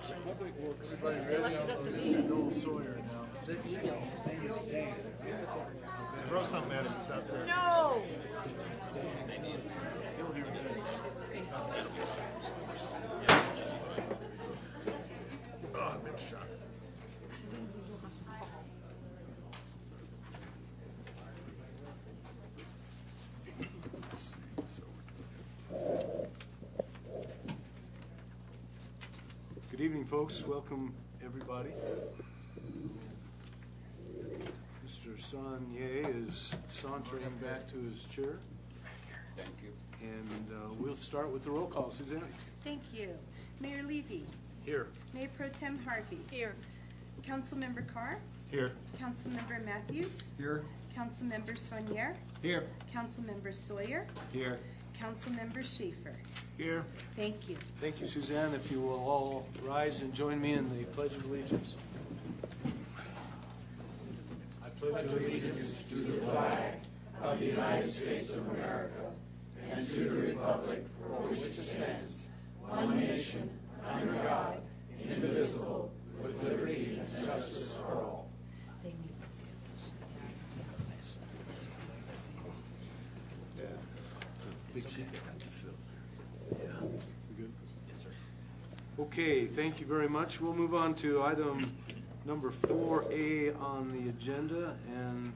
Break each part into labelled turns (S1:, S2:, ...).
S1: Public Works. Everybody ready? Mr. Noel Sawyer now.
S2: Throw something at him, up there.
S3: No!
S1: He'll hear this.
S2: Oh, big shot.
S1: Good evening, folks. Welcome, everybody. Mr. Sonnier is sauntering back to his chair.
S4: Thank you.
S1: And we'll start with the roll call. Suzanne?
S5: Thank you. Mayor Levy.
S1: Here.
S5: Mayor Pro Tem Harvey.
S3: Here.
S5: Councilmember Carr.
S2: Here.
S5: Councilmember Matthews.
S4: Here.
S5: Councilmember Sonnier.
S4: Here.
S5: Councilmember Sawyer.
S4: Here.
S5: Councilmember Schaefer.
S1: Here.
S5: Thank you.
S1: Thank you, Suzanne. If you will all rise and join me in the Pledge of Allegiance. I pledge allegiance to the flag
S6: of the United States of America and to the republic for which it stands, one nation, under God, indivisible, with liberty and justice for all.
S1: Big sheet. Good. Yes, sir. Okay, thank you very much. We'll move on to item number 4A on the agenda, and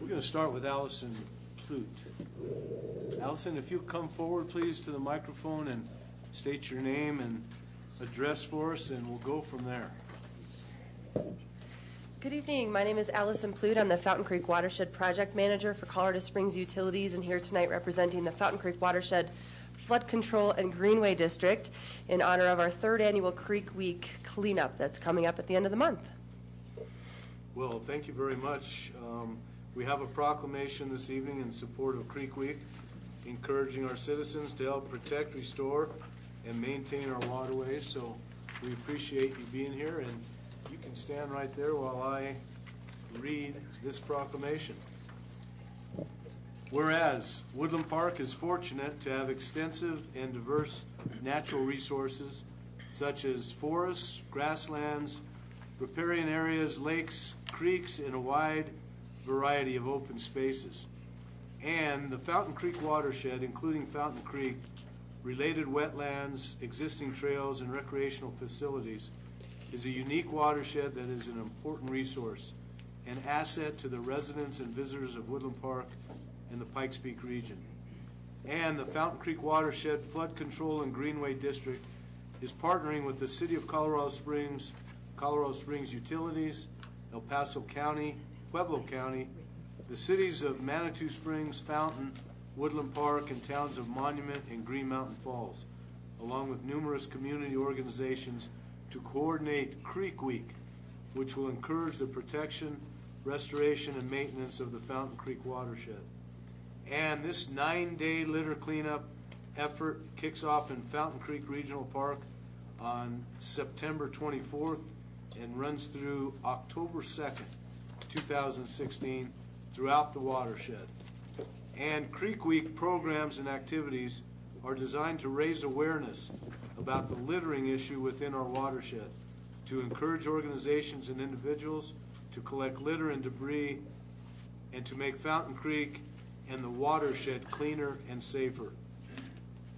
S1: we're going to start with Allison Plute. Allison, if you'll come forward, please, to the microphone and state your name and address for us, and we'll go from there.
S7: Good evening. My name is Allison Plute. I'm the Fountain Creek Watershed Project Manager for Colorado Springs Utilities, and here tonight representing the Fountain Creek Watershed Flood Control and Greenway District in honor of our third annual Creek Week cleanup that's coming up at the end of the month.
S1: Well, thank you very much. We have a proclamation this evening in support of Creek Week, encouraging our citizens to help protect, restore, and maintain our waterways. So we appreciate you being here, and you can stand right there while I read this proclamation. Whereas Woodland Park is fortunate to have extensive and diverse natural resources such as forests, grasslands, riparian areas, lakes, creeks, and a wide variety of open spaces. And the Fountain Creek watershed, including Fountain Creek, related wetlands, existing trails, and recreational facilities, is a unique watershed that is an important resource, an asset to the residents and visitors of Woodland Park and the Pikes Peak region. And the Fountain Creek Watershed Flood Control and Greenway District is partnering with the City of Colorado Springs Utilities, El Paso County, Pueblo County, the cities of Manitou Springs, Fountain, Woodland Park, and towns of Monument and Green Mountain Falls, along with numerous community organizations to coordinate Creek Week, which will encourage the protection, restoration, and maintenance of the Fountain Creek watershed. And this 9-day litter cleanup effort kicks off in Fountain Creek Regional Park on September 24th and runs through October 2nd, 2016, throughout the watershed. And Creek Week programs and activities are designed to raise awareness about the littering issue within our watershed, to encourage organizations and individuals to collect litter and debris, and to make Fountain Creek and the watershed cleaner and safer.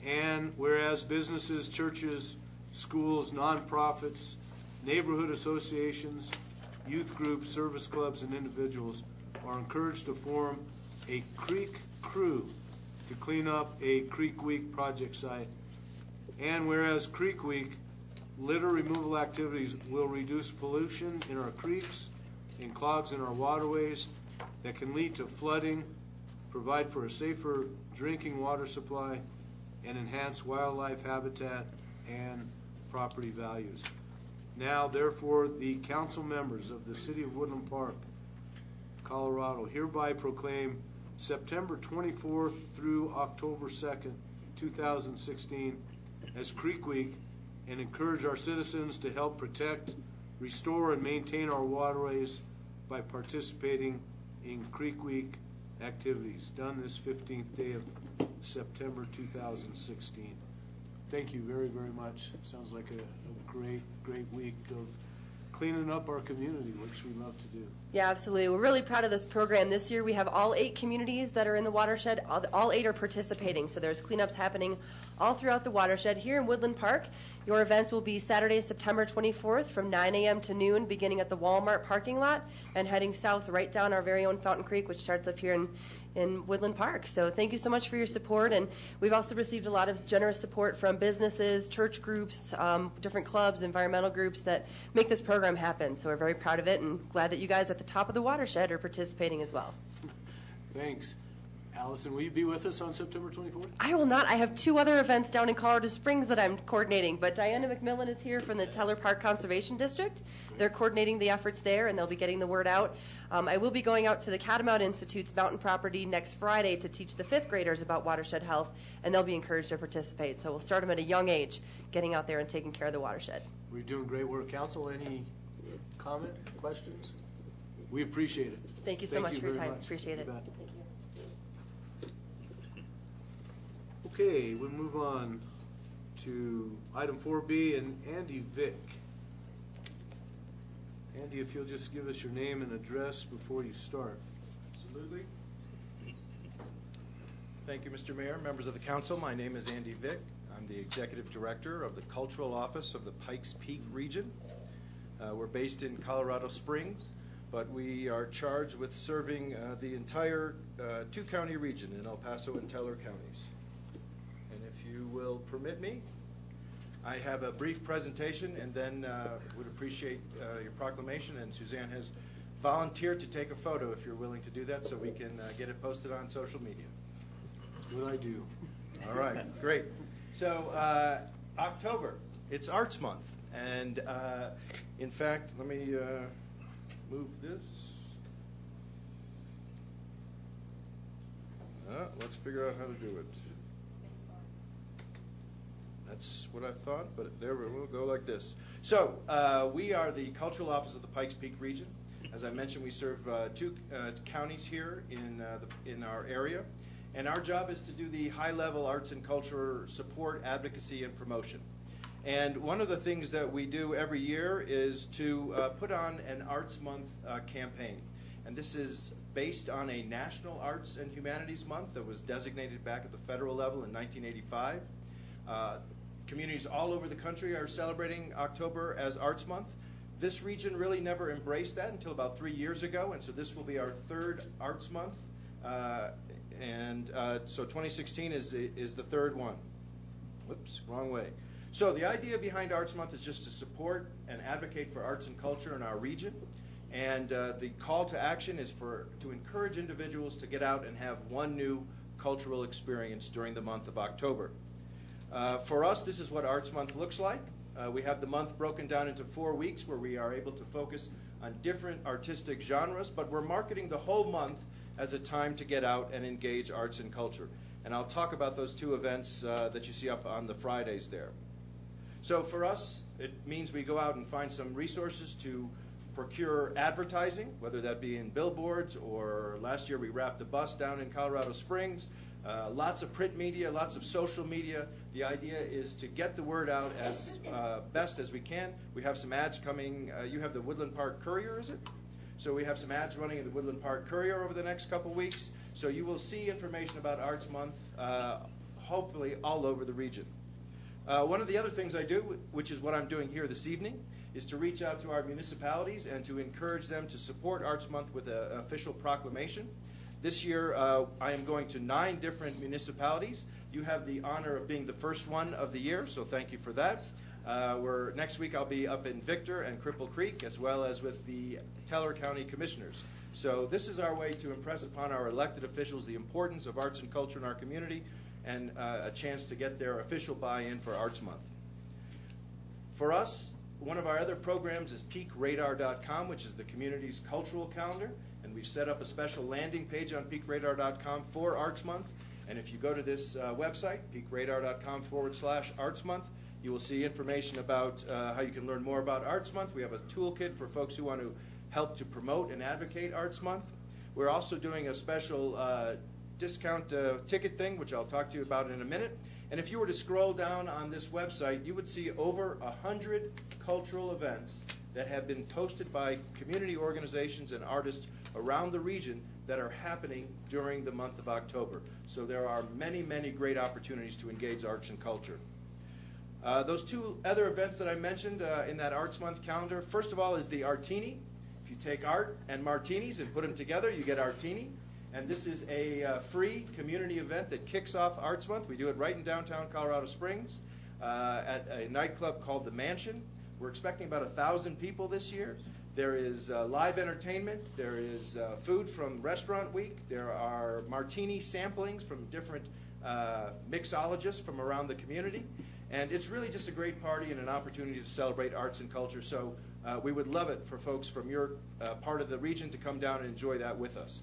S1: And whereas businesses, churches, schools, nonprofits, neighborhood associations, youth groups, service clubs, and individuals are encouraged to form a Creek Crew to clean up a Creek Week project site. And whereas Creek Week litter removal activities will reduce pollution in our creeks and clogs in our waterways that can lead to flooding, provide for a safer drinking water supply, and enhance wildlife habitat and property values. Now, therefore, the council members of the City of Woodland Park, Colorado, hereby proclaim September 24th through October 2nd, 2016 as Creek Week, and encourage our citizens to help protect, restore, and maintain our waterways by participating in Creek Week activities done this 15th day of September 2016. thank you very, very much. Sounds like a great, great week of cleaning up our community, which we love to do.
S7: Yeah, absolutely. We're really proud of this program. This year we have all 8 communities that are in the watershed. All 8 are participating, so there's cleanups happening all throughout the watershed. Here in Woodland Park, your events will be Saturday, September 24th from 9 a.m. to noon, beginning at the Walmart parking lot and heading south right down our very own Fountain Creek, which starts up here in Woodland Park. So thank you so much for your support, and we've also received a lot of generous support from businesses, church groups, different clubs, environmental groups that make this program happen. So we're very proud of it and glad that you guys at the top of the watershed are participating as well.
S1: Thanks. Allison, will you be with us on September 24th?
S7: I will not. I have 2 other events down in Colorado Springs that I'm coordinating, but Diana McMillan is here from the Teller Park Conservation District. They're coordinating the efforts there, and they'll be getting the word out. I will be going out to the Catamount Institute's mountain property next Friday to teach the 5th graders about watershed health, and they'll be encouraged to participate. So we'll start them at a young age, getting out there and taking care of the watershed.
S1: We're doing great work. Council, any comment, questions? We appreciate it.
S7: Thank you so much for your
S1: very
S7: time.
S1: much.
S7: Appreciate it.
S1: You bet. Okay, we'll move on to item 4B and Andy Vick. Andy, if you'll just give us your name and address before you start.
S3: Absolutely. Thank you, Mr. Mayor, members of the council. My name is Andy Vick. I'm the executive director of the Cultural Office of the Pikes Peak region. We're based in Colorado Springs, but we are charged with serving the entire 2-county region in El Paso and Teller counties. And if you will permit me, I have a brief presentation and then would appreciate your proclamation, and Suzanne has volunteered to take a photo if you're willing to do that so we can get it posted on social media.
S1: That's what I do.
S3: All right, great. So October, it's Arts Month, and in fact, let me move this. Let's figure out how to do it. That's what I thought, but there we'll go like this. So we are the Cultural Office of the Pikes Peak region. As I mentioned, we serve 2 counties here in our area, and our job is to do the high-level arts and culture support, advocacy, and promotion. And one of the things that we do every year is to put on an Arts Month campaign. And this is based on a National Arts and Humanities Month that was designated back at the federal level in 1985. Communities all over the country are celebrating October as Arts Month. This region really never embraced that until about 3 years ago, and so this will be our 3rd Arts Month. So 2016 is the 3rd one. Whoops, wrong way. So the idea behind Arts Month is just to support and advocate for arts and culture in our region. And the call to action is to encourage individuals to get out and have one new cultural experience during the month of October. For us, this is what Arts Month looks like. We have the month broken down into 4 weeks where we are able to focus on different artistic genres, but we're marketing the whole month as a time to get out and engage arts and culture. And I'll talk about those 2 events that you see up on the Fridays there. So for us, it means we go out and find some resources to procure advertising, whether that be in billboards or last year we wrapped a bus down in Colorado Springs. Lots of print media, lots of social media. The idea is to get the word out as best as we can. We have some ads coming. You have the Woodland Park Courier, is it? So we have some ads running in the Woodland Park Courier over the next couple weeks. So you will see information about Arts Month, hopefully all over the region. One of the other things I do, which is what I'm doing here this evening, is to reach out to our municipalities and to encourage them to support Arts Month with an official proclamation. This year, I am going to 9 different municipalities. You have the honor of being the first one of the year, so thank you for that. Next week, I'll be up in Victor and Cripple Creek, as well as with the Teller County Commissioners. So this is our way to impress upon our elected officials the importance of arts and culture in our community, and a chance to get their official buy-in for Arts Month. For us, one of our other programs is peakradar.com, which is the community's cultural calendar, and we've set up a special landing page on peakradar.com for Arts Month. And if you go to this website, peakradar.com/Arts Month, you will see information about how you can learn more about Arts Month. We have a toolkit for folks who want to help to promote and advocate Arts Month. We're also doing a special discount ticket thing, which I'll talk to you about in a minute. And if you were to scroll down on this website, you would see over 100 cultural events that have been posted by community organizations and artists around the region that are happening during the month of October. So there are many, many great opportunities to engage arts and culture. Those two other events that I mentioned in that Arts Month calendar, first of all is the Artini. If you take art and martinis and put them together, you get Artini. And this is a free community event that kicks off Arts Month. We do it right in downtown Colorado Springs at a nightclub called The Mansion. We're expecting about 1,000 people this year. There is live entertainment. There is food from Restaurant Week. There are martini samplings from different mixologists from around the community. And it's really just a great party and an opportunity to celebrate arts and culture. So we would love it for folks from your part of the region to come down and enjoy that with us.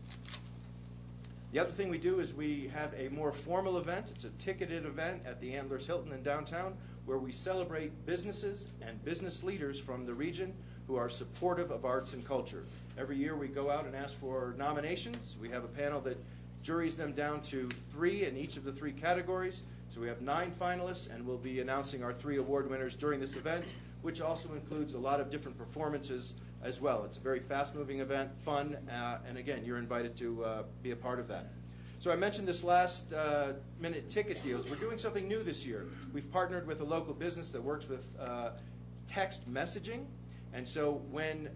S3: The other thing we do is we have a more formal event. It's a ticketed event at the Antlers Hilton in downtown where we celebrate businesses and business leaders from the region who are supportive of arts and culture. Every year we go out and ask for nominations. We have a panel that juries them down to 3 in each of the 3 categories. So we have 9 finalists, and we'll be announcing our 3 award winners during this event, which also includes a lot of different performances as well. It's a very fast-moving event, fun, and again, you're invited to be a part of that. So I mentioned this last minute ticket deals. We're doing something new this year. We've partnered with a local business that works with text messaging, and so when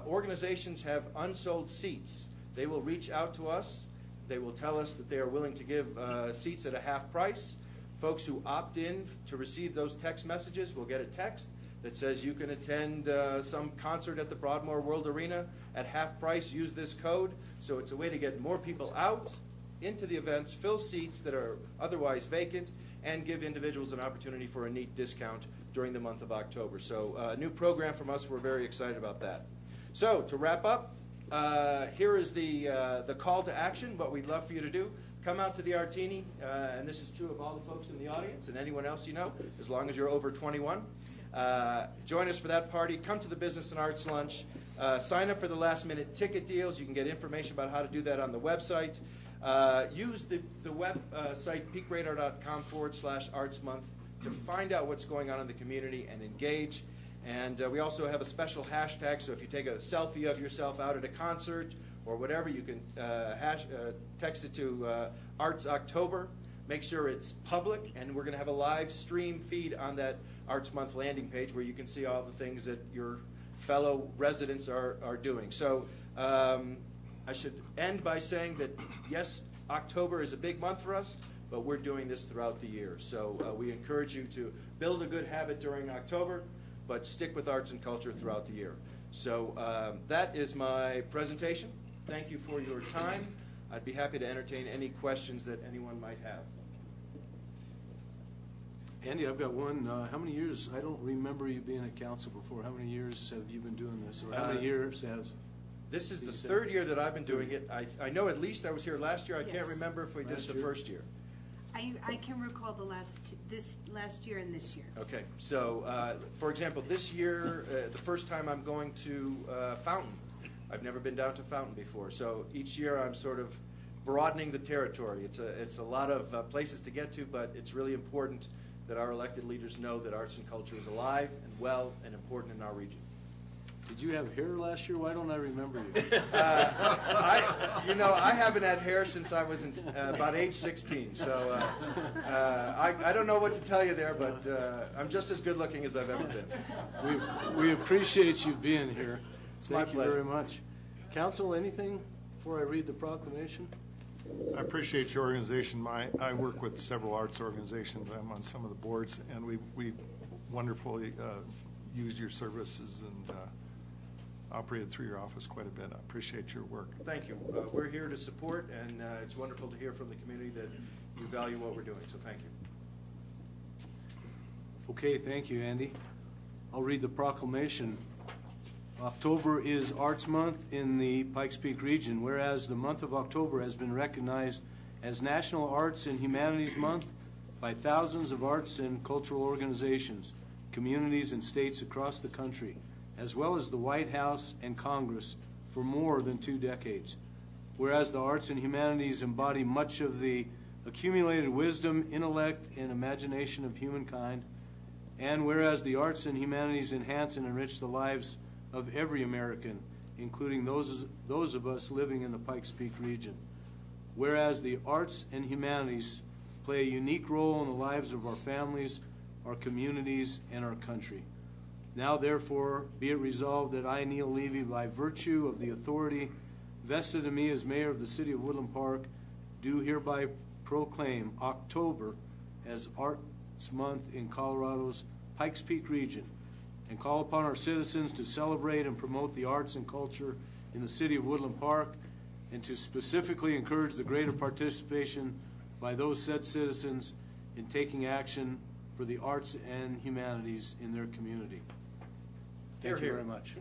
S3: organizations have unsold seats, they will reach out to us. They will tell us that they are willing to give seats at a half price. Folks who opt in to receive those text messages will get a text that says you can attend some concert at the Broadmoor World Arena at half price. Use this code. So it's a way to get more people out into the events, fill seats that are otherwise vacant, and give individuals an opportunity for a neat discount during the month of October. So a new program from us. We're very excited about that. So to wrap up, here is the call to action, what we'd love for you to do. Come out to the Artini, and this is true of all the folks in the audience and anyone else you know, as long as you're over 21. Join us for that party. Come to the Business and Arts Lunch. Sign up for the last-minute ticket deals. You can get information about how to do that on the website. Use the website peakradar.com/Arts Month to find out what's going on in the community and engage. And we also have a special hashtag, so if you take a selfie of yourself out at a concert or whatever, you can text it to Arts October. Make sure it's public, and we're going to have a live stream feed on that Arts Month landing page where you can see all the things that your fellow residents are doing. So I should end by saying that, yes, October is a big month for us, but we're doing this throughout the year. So we encourage you to build a good habit during October, but stick with arts and culture throughout the year. So that is my presentation. Thank you for your time. I'd be happy to entertain any questions that anyone might have.
S1: Andy, I've got one. How many years? I don't remember you being at council before. How many years have you been doing this? Or how many years has?
S3: This is the 3rd year that I've been doing it. I know at least I was here last year. I can't
S5: Yes.
S3: remember if we did it the first year.
S5: I can recall this last year and this year.
S3: Okay, so for example, this year, the first time I'm going to Fountain. I've never been down to Fountain before, so each year I'm sort of broadening the territory. It's a lot of places to get to, but it's really important that our elected leaders know that arts and culture is alive and well and important in our region.
S1: Did you have hair last year? Why don't I remember you?
S3: I haven't had hair since I was about age 16, so I don't know what to tell you there, but I'm just as good looking as I've ever been.
S1: We appreciate you being here.
S3: It's my
S1: Thank you
S3: pleasure.
S1: very much. Council, anything before I read the proclamation?
S2: I appreciate your organization. I work with several arts organizations. I'm on some of the boards, and we wonderfully used your services and operated through your office quite a bit. I appreciate your work.
S3: Thank you. We're here to support, and it's wonderful to hear from the community that you value what we're doing, so thank you.
S1: Okay, thank you, Andy. I'll read the proclamation. October is Arts Month in the Pikes Peak region, whereas the month of October has been recognized as National Arts and Humanities Month by thousands of arts and cultural organizations, communities, and states across the country, as well as the White House and Congress for more than 2 decades. Whereas the arts and humanities embody much of the accumulated wisdom, intellect, and imagination of humankind. And whereas the arts and humanities enhance and enrich the lives of every American, including those of us living in the Pikes Peak region. Whereas the arts and humanities play a unique role in the lives of our families, our communities, and our country. Now, therefore, be it resolved that I, Neil Levy, by virtue of the authority vested in me as mayor of the city of Woodland Park, do hereby proclaim October as Arts Month in Colorado's Pikes Peak region, and call upon our citizens to celebrate and promote the arts and culture in the city of Woodland Park, and to specifically encourage the greater participation by those said citizens in taking action for the arts and humanities in their community. Thank you very much.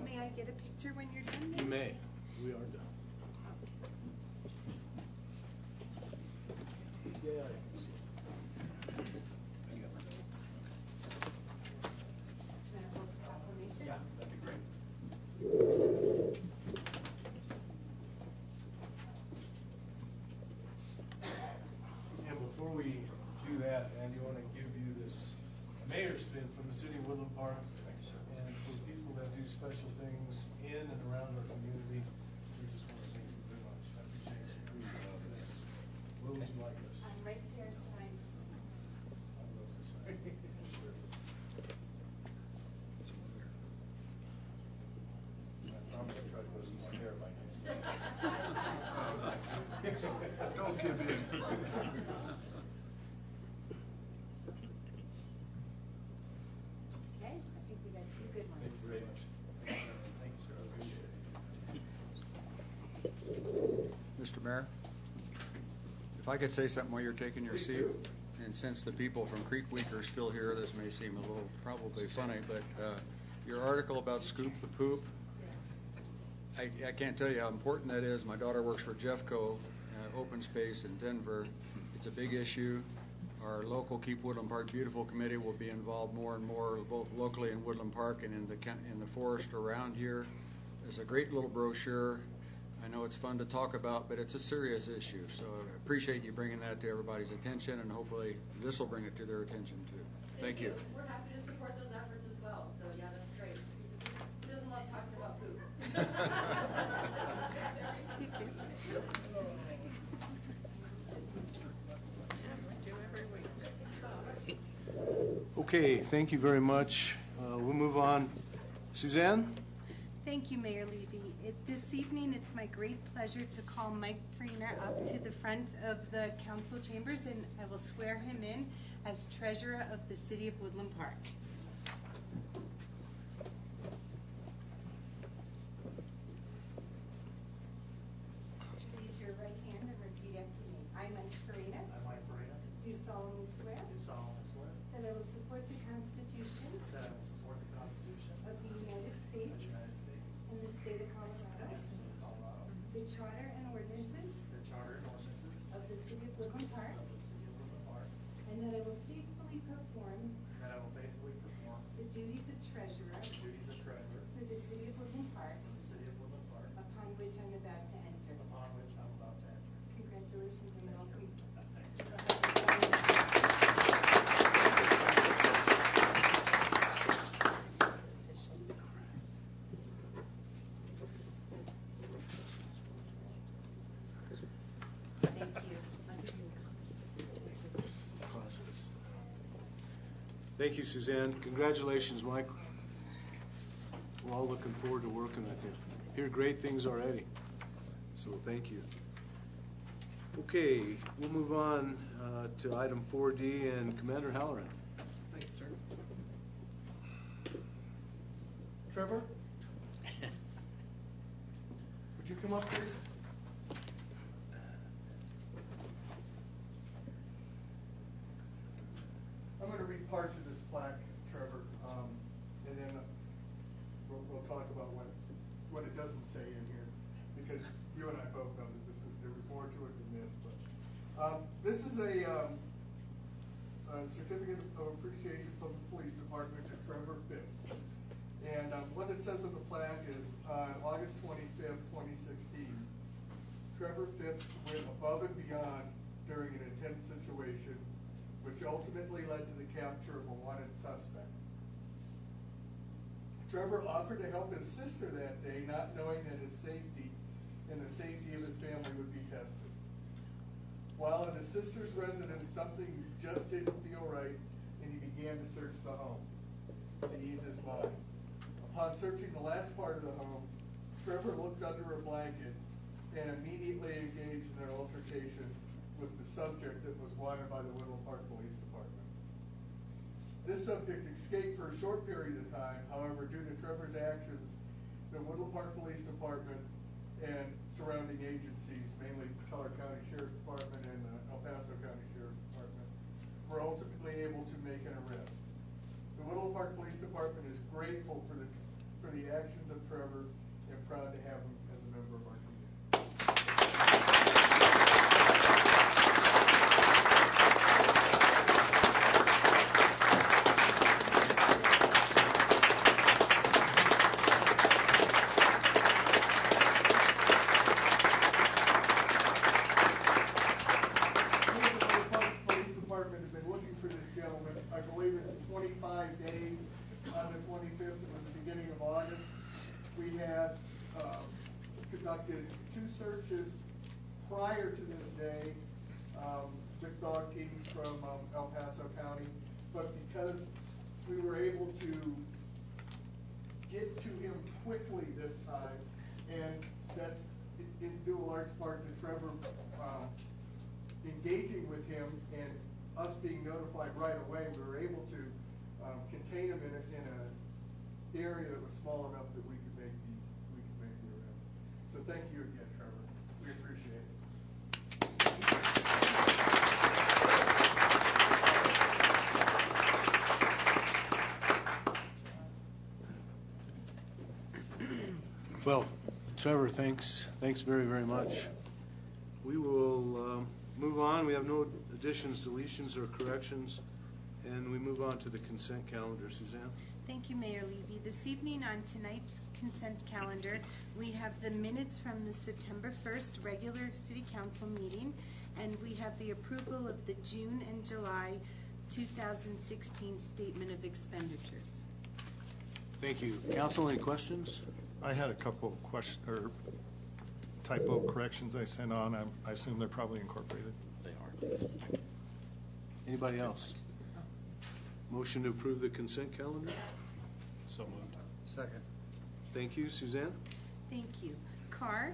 S5: May I get a picture when you're done?
S1: You may. We are done.
S5: Yeah,
S1: that'd be great. And before we do that, Andy, I want to give you this mayor's pin from the city of Woodland Park. And for people that do special things in and around our community, we just want to thank you very much. I appreciate you. What would you like us?
S5: I'm right there, sign.
S1: I'm going to try to go some more hair if I can.
S6: Don't give in.
S5: Okay, I think we got two good ones.
S1: Thank you very much. Thank you, sir. I appreciate it.
S4: Mr. Mayor, if I could say something while you're taking your seat, and since the people from Creek Week are still here, this may seem a little probably funny, but your article about Scoop the Poop, I can't tell you how important that is. My daughter works for Jeffco, Open Space in Denver. It's a big issue. Our local Keep Woodland Park Beautiful committee will be involved more and more, both locally in Woodland Park and in the forest around here. There's a great little brochure. I know it's fun to talk about, but it's a serious issue. So I appreciate you bringing that to everybody's attention, and hopefully this will bring it to their attention too. Thank you.
S8: We're happy to support those efforts as well. So yeah, that's great. Who doesn't love talking about poop?
S1: Okay, thank you very much. We'll move on. Suzanne?
S5: Thank you, Mayor Levy. This evening, it's my great pleasure to call Mike Farina up to the front of the council chambers, and I will swear him in as treasurer of the city of Woodland Park. Raise your right hand and repeat after me. I, Mike Farina,
S9: I, Mike Farina,
S5: do solemnly swear
S9: do solemnly swear
S5: that I will support the Constitution
S9: that I will support the Constitution
S5: of the United
S9: of the
S5: States
S9: United States
S5: and the state of Colorado,
S9: and the state of Colorado,
S5: the charter and ordinances
S9: the charter and ordinances
S5: of the city of Woodland Park,
S9: of the city of Woodland Park,
S5: and that I will faithfully perform
S9: and that I will faithfully perform
S5: the duties of treasurer
S9: the duties of treasurer
S5: for the city of Woodland Park,
S9: for the city of Woodland Park,
S5: upon which I'm about to enter.
S9: upon which I'm about to enter.
S5: Congratulations and welcome. Thank you.
S1: Thank you, Suzanne. Congratulations, Mike. We're all looking forward to working with you. Hear great things already, so thank you. Okay, we'll move on to item 4D and Commander Halloran.
S9: Thank you, sir. Trevor? Would you come up, please? I'm going to read parts of this plaque, Trevor, and then we'll talk about what it doesn't say in here, because you and I both know that there was more to it than this. But this is a certificate of appreciation from the police department to Trevor Phipps. And what it says on the plaque is, on August 25th, 2016, Trevor Phipps went above and beyond during an intense situation, which ultimately led to the capture of a wanted suspect. Trevor offered to help his sister that day, not knowing that his safety and the safety of his family would be tested. While in his sister's residence, something just didn't feel right, and he began to search the home to ease his mind. Upon searching the last part of the home, Trevor looked under a blanket and immediately engaged in an altercation with the subject that was wanted by the Woodland Park Police Department. This subject escaped for a short period of time. However, due to Trevor's actions, the Woodland Park Police Department and surrounding agencies, mainly Teller County Sheriff's Department and El Paso County Sheriff's Department, were ultimately able to make an arrest. The Woodland Park Police Department is grateful for the actions of Trevor and proud to have him as a member of our community. Conducted 2 searches prior to this day with dog teams from El Paso County, but because we were able to get to him quickly this time, and that's in due a large part to Trevor engaging with him and us being notified right away, we were able to contain him in an area that was small enough that we could make the arrest. So thank you again, Trevor. We appreciate it.
S1: Well, Trevor, thanks very, very much. We will move on. We have no additions, deletions, or corrections, and we move on to the consent calendar. Suzanne?
S5: Thank you, Mayor Levy. This evening on tonight's consent calendar, we have the minutes from the September 1st regular City Council meeting, and we have the approval of the June and July 2016 Statement of Expenditures.
S1: Thank you. Council, any questions?
S2: I had a couple of typo corrections I sent on. I assume they're probably incorporated.
S1: They are. Anybody else? Motion to approve the consent calendar?
S4: So moved. Second.
S1: Thank you. Suzanne?
S5: Thank you. Carr?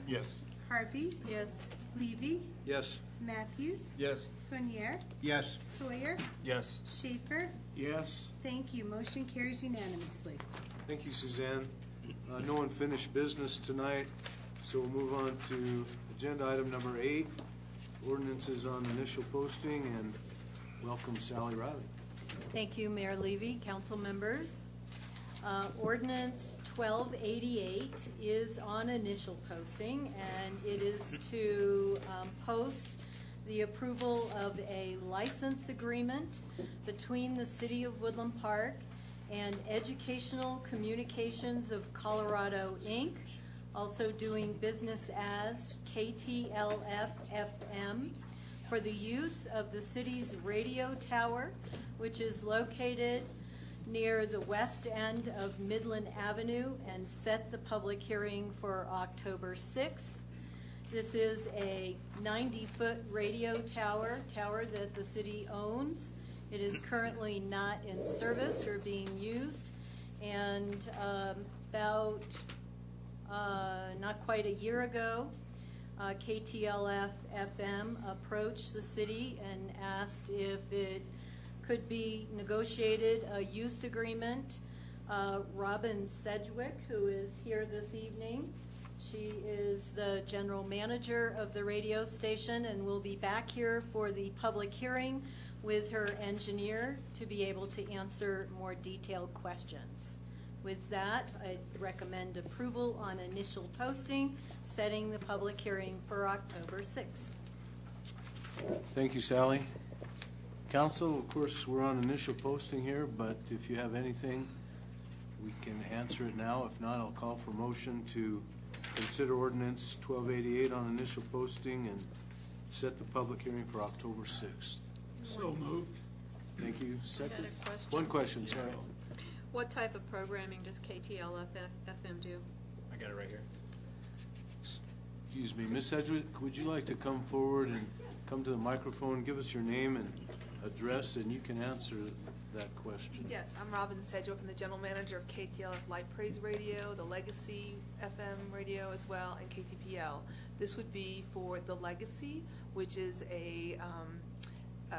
S2: Yes.
S5: Harvey?
S8: Yes.
S5: Levy?
S1: Yes.
S5: Matthews?
S4: Yes.
S5: Sonier?
S4: Yes.
S5: Sawyer?
S2: Yes.
S5: Schaefer?
S1: Yes.
S5: Thank you. Motion carries unanimously.
S1: Thank you, Suzanne. No unfinished business tonight, so we'll move on to agenda item number 8, ordinances on initial posting, and welcome Sally Riley.
S10: Thank you, Mayor Levy, council members. Ordinance 1288 is on initial posting, and it is to post the approval of a license agreement between the City of Woodland Park and Educational Communications of Colorado, Inc., also doing business as KTLF-FM, for the use of the city's radio tower, which is located near the west end of Midland Avenue, and set the public hearing for October 6th. This is a 90-foot radio tower that the city owns. It is currently not in service or being used, and about not quite a year ago, KTLF-FM approached the city and asked if it could be negotiated a use agreement. Robin Sedgwick, who is here this evening, she is the general manager of the radio station and will be back here for the public hearing with her engineer to be able to answer more detailed questions. With that, I recommend approval on initial posting, setting the public hearing for October 6th.
S1: Thank you, Sally. Council, of course, we're on initial posting here, but if you have anything, we can answer it now. If not, I'll call for motion to consider ordinance 1288 on initial posting and set the public hearing for October 6th.
S6: So moved.
S1: Thank you. Second?
S11: got a question.
S1: One question, sorry.
S11: What type of programming does KTLF-FM do?
S6: I got it right here.
S1: Excuse me, Ms. Sedgwick, would you like to come forward and come to the microphone, give us your name and address, and you can answer that question?
S12: Yes, I'm Robin Sedgwick. I'm the general manager of KTLF Light Praise Radio, the Legacy FM radio as well, and KTPL. This would be for the Legacy, which is a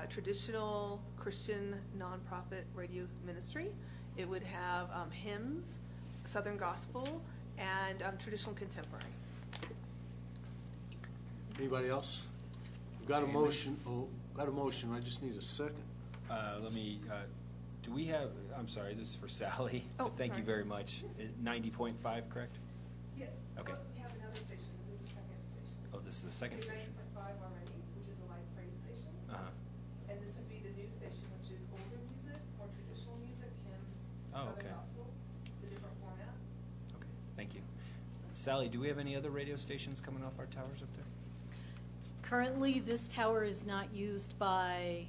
S12: traditional Christian nonprofit radio ministry. It would have hymns, Southern gospel, and traditional contemporary.
S1: Anybody else? We've got a motion. Oh, got a motion. I just need a second.
S13: Do we have, I'm sorry, this is for Sally.
S12: Oh,
S13: Thank you
S12: sorry.
S13: very much. 90.5, correct?
S12: Yes.
S13: Okay.
S12: We have another station. This is the second station.
S13: Oh, this is the second
S12: We have
S13: station.
S12: 90.5 already, which is a Light Praise station.
S13: Uh-huh.
S12: And this would be the new station, which is older music, more traditional music, hymns,
S13: Oh,
S12: Southern
S13: okay.
S12: gospel. It's a different format.
S13: Okay, thank you. Sally, do we have any other radio stations coming off our towers up there?
S10: Currently, this tower is not used by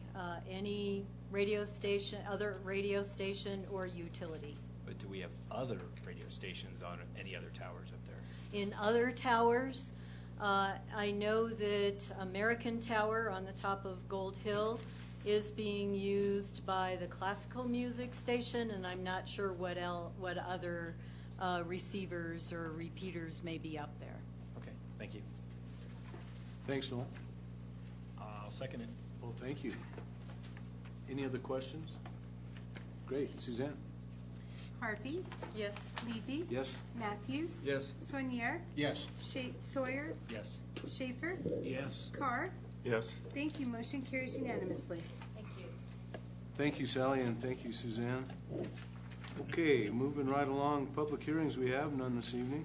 S10: any radio station, other radio station or utility.
S13: But do we have other radio stations on any other towers up there?
S10: In other towers, I know that American Tower on the top of Gold Hill is being used by the classical music station, and I'm not sure what other receivers or repeaters may be up there.
S13: Okay, thank you.
S1: Thanks, Noel.
S13: I'll second it.
S1: Well, thank you. Any other questions? Great. Suzanne?
S5: Harvey,
S11: Yes.
S5: Levy.
S1: Yes?
S5: Matthews.
S4: Yes.
S5: Soinier.
S6: Yes.
S5: Sawyer.
S13: Yes.
S5: Schaefer.
S6: Yes.
S5: Carr.
S2: Yes.
S5: Thank you. Motion carries unanimously.
S10: Thank you.
S1: Thank you, Sally, and thank you, Suzanne. Okay, moving right along, public hearings, we have none this evening.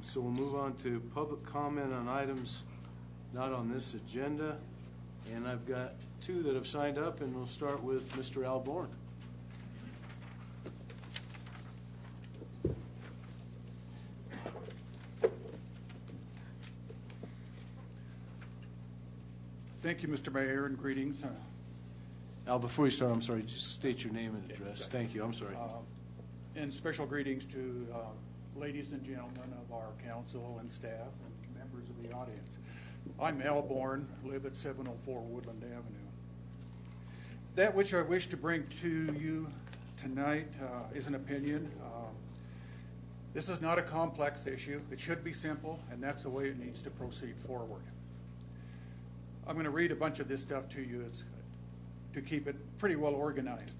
S1: So we'll move on to public comment on items not on this agenda. And I've got two that have signed up, and we'll start with Mr. Al Bourne.
S14: Thank you, Mr. Mayor, and greetings.
S1: Al, before you start, I'm sorry, just state your name and address. Thank you, I'm sorry.
S14: And special greetings to ladies and gentlemen of our council and staff and members of the audience. I'm Al Bourne, live at 704 Woodland Avenue. That which I wish to bring to you tonight is an opinion. This is not a complex issue. It should be simple, and that's the way it needs to proceed forward. I'm going to read a bunch of this stuff to you to keep it pretty well organized.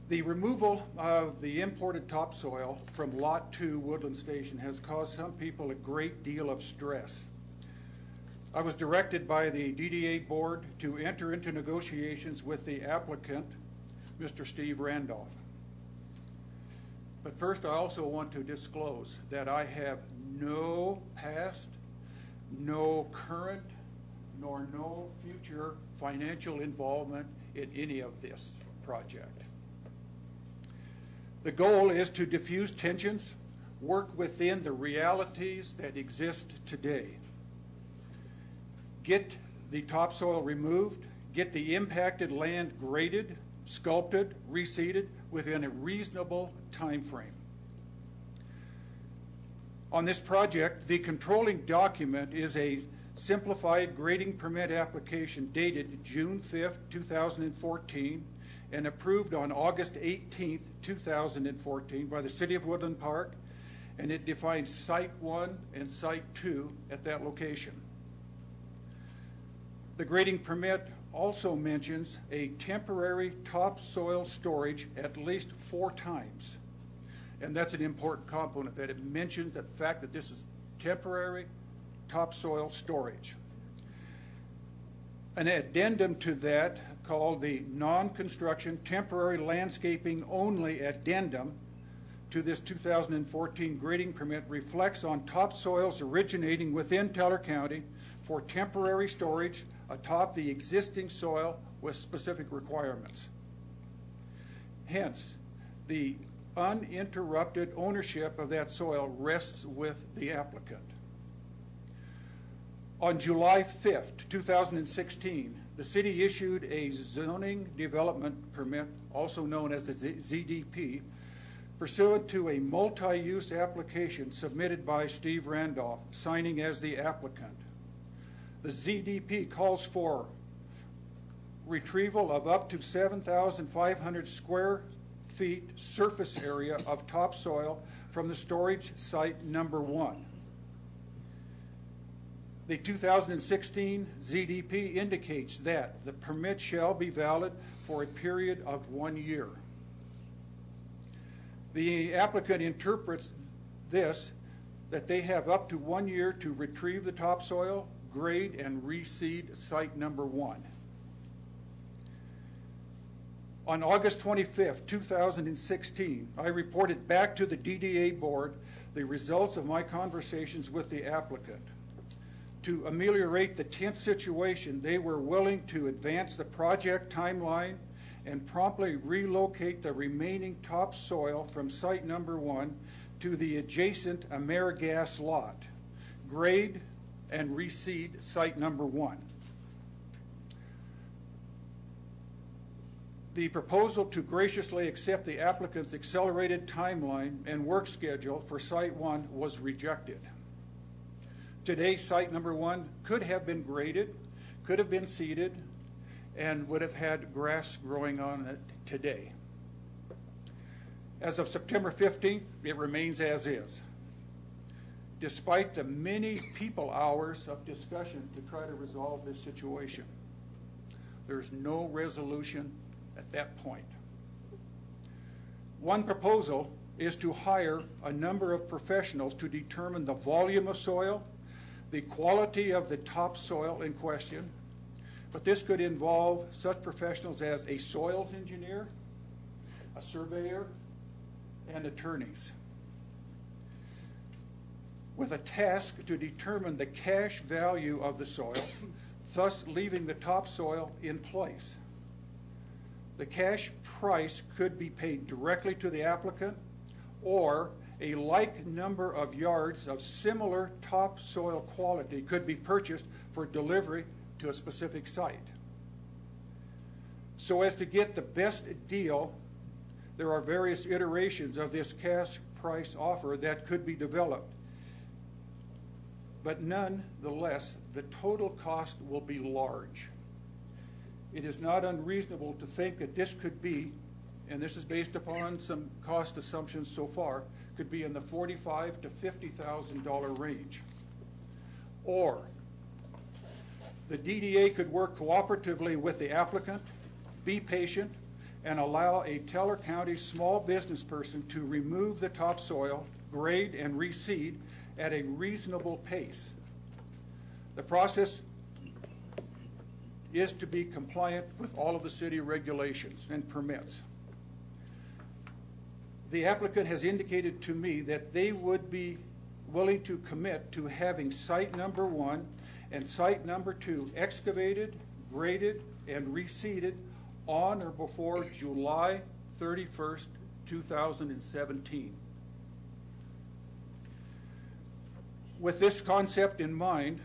S14: The removal of the imported topsoil from Lot 2 Woodland Station has caused some people a great deal of stress. I was directed by the DDA board to enter into negotiations with the applicant, Mr. Steve Randolph. But first, I also want to disclose that I have no past, no current, nor no future financial involvement in any of this project. The goal is to diffuse tensions, work within the realities that exist today. Get the topsoil removed, get the impacted land graded, sculpted, reseeded within a reasonable time frame. On this project, the controlling document is a simplified grading permit application dated June 5th, 2014, and approved on August 18th, 2014 by the City of Woodland Park, and it defines Site 1 and Site 2 at that location. The grading permit also mentions a temporary topsoil storage at least 4 times. And that's an important component, that it mentions the fact that this is temporary topsoil storage. An addendum to that, called the non-construction temporary landscaping only addendum to this 2014 grading permit, reflects on topsoils originating within Teller County for temporary storage atop the existing soil with specific requirements. Hence, the uninterrupted ownership of that soil rests with the applicant. On July 5th, 2016, the city issued a zoning development permit, also known as the ZDP, pursuant to a multi-use application submitted by Steve Randolph, signing as the applicant. The ZDP calls for retrieval of up to 7,500 square feet surface area of topsoil from the storage site number 1. The 2016 ZDP indicates that the permit shall be valid for a period of 1 year. The applicant interprets this that they have up to 1 year to retrieve the topsoil, grade, and reseed site number 1. On August 25th, 2016, I reported back to the DDA board the results of my conversations with the applicant. To ameliorate the tense situation, they were willing to advance the project timeline and promptly relocate the remaining topsoil from site number 1 to the adjacent AmeriGas lot, grade and reseed site number 1. The proposal to graciously accept the applicant's accelerated timeline and work schedule for site 1 was rejected. Today, site number 1 could have been graded, could have been seeded, and would have had grass growing on it today. As of September 15th, it remains as is. Despite the many people hours of discussion to try to resolve this situation, there's no resolution at that point. One proposal is to hire a number of professionals to determine the volume of soil, the quality of the topsoil in question, but this could involve such professionals as a soils engineer, a surveyor, and attorneys, with a task to determine the cash value of the soil, thus leaving the topsoil in place. The cash price could be paid directly to the applicant, or a like number of yards of similar topsoil quality could be purchased for delivery to a specific site. So as to get the best deal, there are various iterations of this cash price offer that could be developed. But nonetheless, the total cost will be large. It is not unreasonable to think that this could be, and this is based upon some cost assumptions so far, could be in the $45,000 to $50,000 range. Or the DDA could work cooperatively with the applicant, be patient, and allow a Teller County small business person to remove the topsoil, grade, and reseed at a reasonable pace. The process is to be compliant with all of the city regulations and permits. The applicant has indicated to me that they would be willing to commit to having site number 1 and site number 2 excavated, graded, and reseeded on or before July 31st, 2017. With this concept in mind,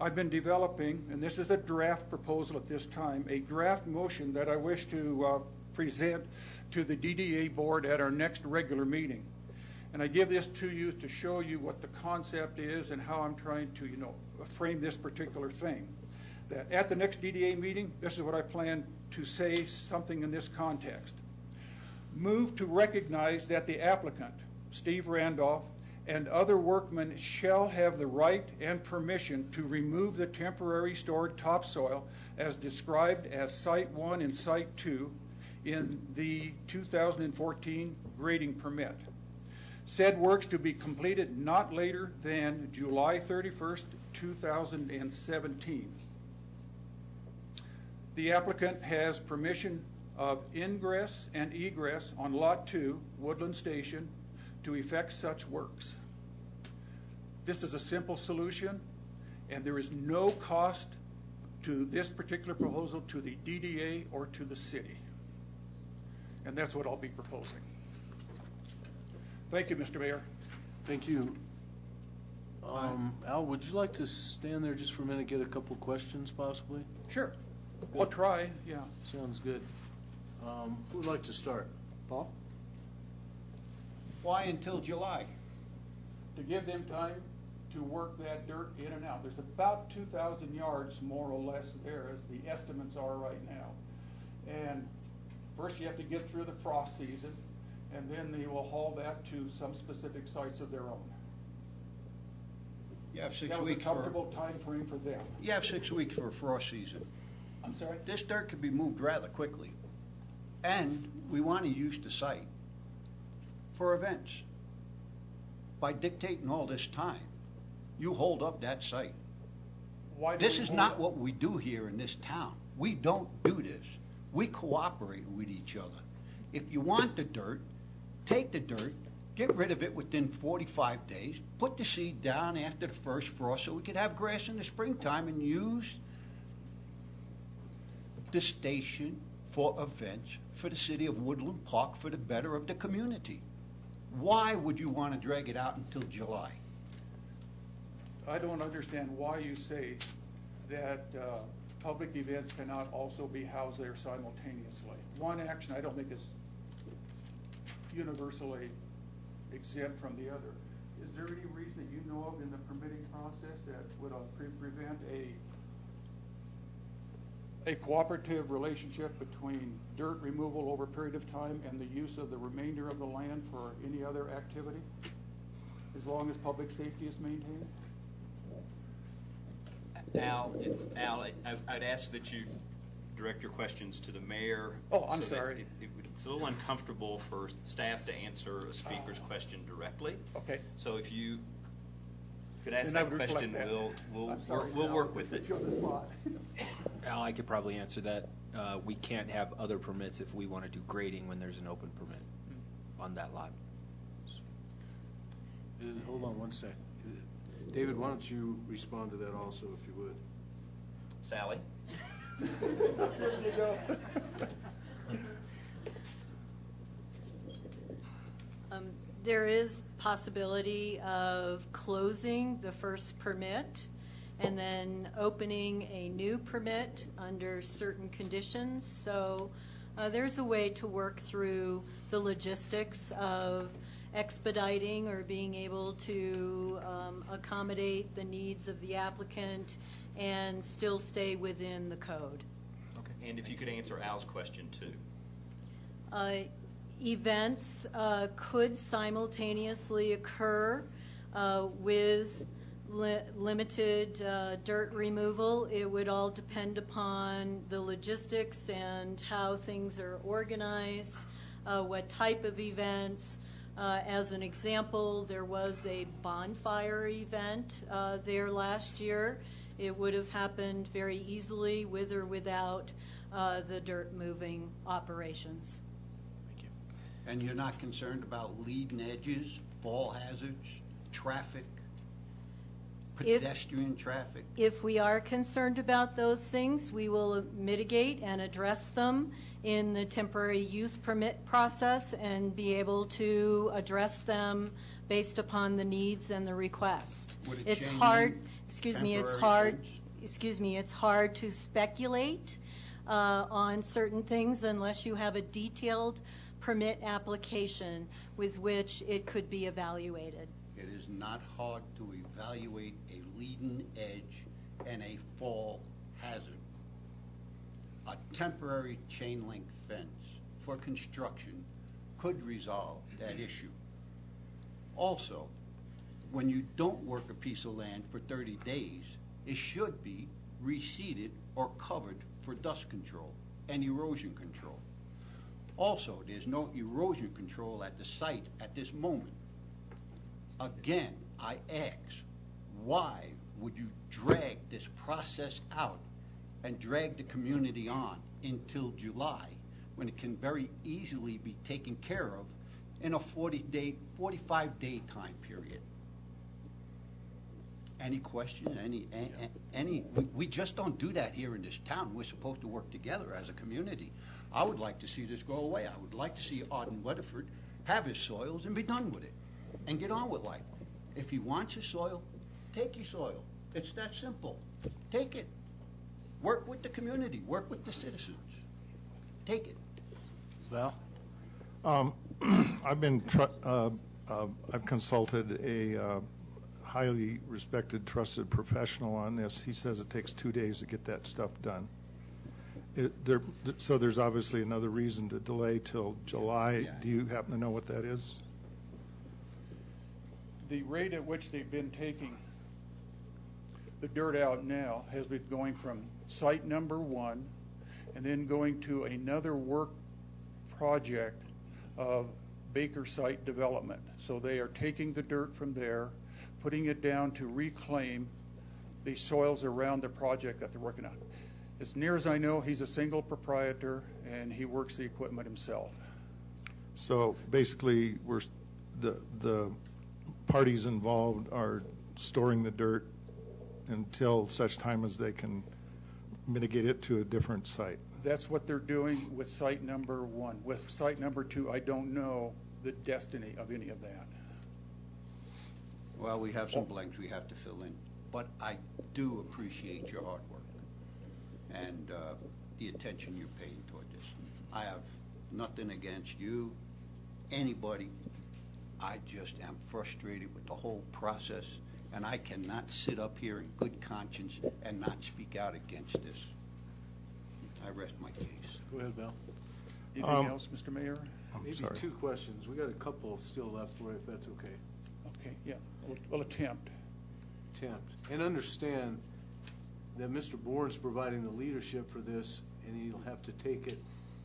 S14: I've been developing, and this is a draft proposal at this time, a draft motion that I wish to present to the DDA board at our next regular meeting. And I give this to you to show you what the concept is and how I'm trying to, frame this particular thing. That at the next DDA meeting, this is what I plan to say, something in this context. Move to recognize that the applicant, Steve Randolph, and other workmen shall have the right and permission to remove the temporary stored topsoil as described as Site 1 and Site 2 in the 2014 grading permit. Said works to be completed not later than July 31st, 2017. The applicant has permission of ingress and egress on Lot 2, Woodland Station, to effect such works. This is a simple solution, and there is no cost to this particular proposal to the DDA or to the city. And that's what I'll be proposing. Thank you, Mr. Mayor.
S1: Thank you. Al, would you like to stand there just for a minute, get a couple questions possibly?
S14: Sure. I'll try, yeah.
S1: Sounds good. Who would like to start? Paul?
S15: Why until July?
S14: To give them time to work that dirt in and out. There's about 2,000 yards more or less there as the estimates are right now. And first you have to get through the frost season, and then they will haul that to some specific sites of their own.
S15: You have 6
S14: That was a
S15: weeks for.
S14: comfortable time frame for them.
S15: You have 6 weeks for a frost season.
S14: I'm sorry?
S15: This dirt could be moved rather quickly. And we want to use the site for events. By dictating all this time, you hold up that site.
S14: Why do
S15: This
S14: we
S15: is
S14: hold
S15: not
S14: up?
S15: what we do here in this town. We don't do this. We cooperate with each other. If you want the dirt, take the dirt, get rid of it within 45 days, put the seed down after the first frost so we could have grass in the springtime and use the station for events for the city of Woodland Park for the better of the community. Why would you want to drag it out until July?
S14: I don't understand why you say that public events cannot also be housed there simultaneously. One action I don't think is universally exempt from the other. Is there any reason that you know of in the permitting process that would prevent a cooperative relationship between dirt removal over a period of time and the use of the remainder of the land for any other activity, as long as public safety is maintained?
S13: Al, I'd ask that you direct your questions to the mayor.
S14: Oh, I'm
S13: so that
S14: sorry.
S13: It's a little uncomfortable for staff to answer a speaker's question directly.
S14: Okay.
S13: So if you could ask
S14: Then I
S13: that
S14: would reflect
S13: question,
S14: that.
S13: we'll work with it.
S14: Put you on the spot.
S16: Al, I could probably answer that. We can't have other permits if we want to do grading when there's an open permit on that lot.
S1: Hold on one second. David, why don't you respond to that also, if you would?
S13: Sally?
S14: There you go.
S10: There is possibility of closing the first permit and then opening a new permit under certain conditions. So there's a way to work through the logistics of expediting or being able to accommodate the needs of the applicant and still stay within the code.
S13: Okay. And if you could answer Al's question too.
S10: Events could simultaneously occur with limited dirt removal. It would all depend upon the logistics and how things are organized, what type of events. As an example, there was a bonfire event there last year. It would have happened very easily with or without the dirt moving operations.
S15: And you're not concerned about leading edges, fall hazards, traffic, pedestrian traffic?
S10: If we are concerned about those things, we will mitigate and address them in the temporary use permit process and be able to address them based upon the needs and the request.
S15: Would it
S10: It's
S15: change
S10: hard, excuse me, it's
S15: temporary
S10: hard,
S15: things?
S10: excuse me, it's hard to speculate on certain things unless you have a detailed permit application with which it could be evaluated.
S15: It is not hard to evaluate a leading edge and a fall hazard. A temporary chain link fence for construction could resolve that issue. Also, when you don't work a piece of land for 30 days, it should be reseeded or covered for dust control and erosion control. Also, there's no erosion control at the site at this moment. Again, I ask, why would you drag this process out and drag the community on until July when it can very easily be taken care of in a 45-day time period? Any questions? We just don't do that here in this town. We're supposed to work together as a community. I would like to see this go away. I would like to see Arden Weatherford have his soils and be done with it and get on with life. If he wants his soil, take your soil. It's that simple. Take it. Work with the community. Work with the citizens. Take it.
S16: Well,
S2: I've consulted a highly respected, trusted professional on this. He says it takes 2 days to get that stuff done. So there's obviously another reason to delay till July.
S15: Yeah.
S2: Do you happen to know what that is?
S14: The rate at which they've been taking the dirt out now has been going from site number 1 and then going to another work project of Baker site development. So they are taking the dirt from there, putting it down to reclaim the soils around the project that they're working on. As near as I know, he's a single proprietor and he works the equipment himself.
S2: So basically, the parties involved are storing the dirt until such time as they can mitigate it to a different site.
S14: That's what they're doing with site number 1. With site number 2, I don't know the destiny of any of that.
S15: Well, we have some blanks we have to fill in, but I do appreciate your hard work and the attention you're paying toward this. I have nothing against you, anybody. I just am frustrated with the whole process, and I cannot sit up here in good conscience and not speak out against this. I rest my case.
S1: Go ahead, Val.
S14: Anything else, Mr. Mayor?
S1: Maybe
S2: sorry.
S1: 2 questions. We got a couple still left for you, if that's okay.
S14: Okay, yeah, we'll attempt.
S1: And understand that Mr. Bourne's providing the leadership for this, and he'll have to take it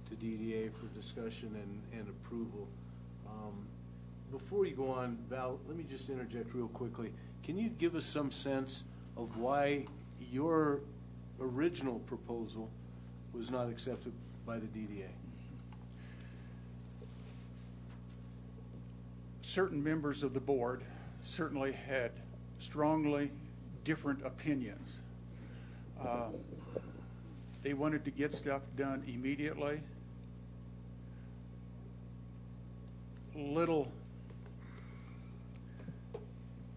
S1: to DDA for discussion and approval. Before you go on, Val, let me just interject real quickly. Can you give us some sense of why your original proposal was not accepted by the DDA?
S14: Certain members of the board certainly had strongly different opinions. They wanted to get stuff done immediately. Little,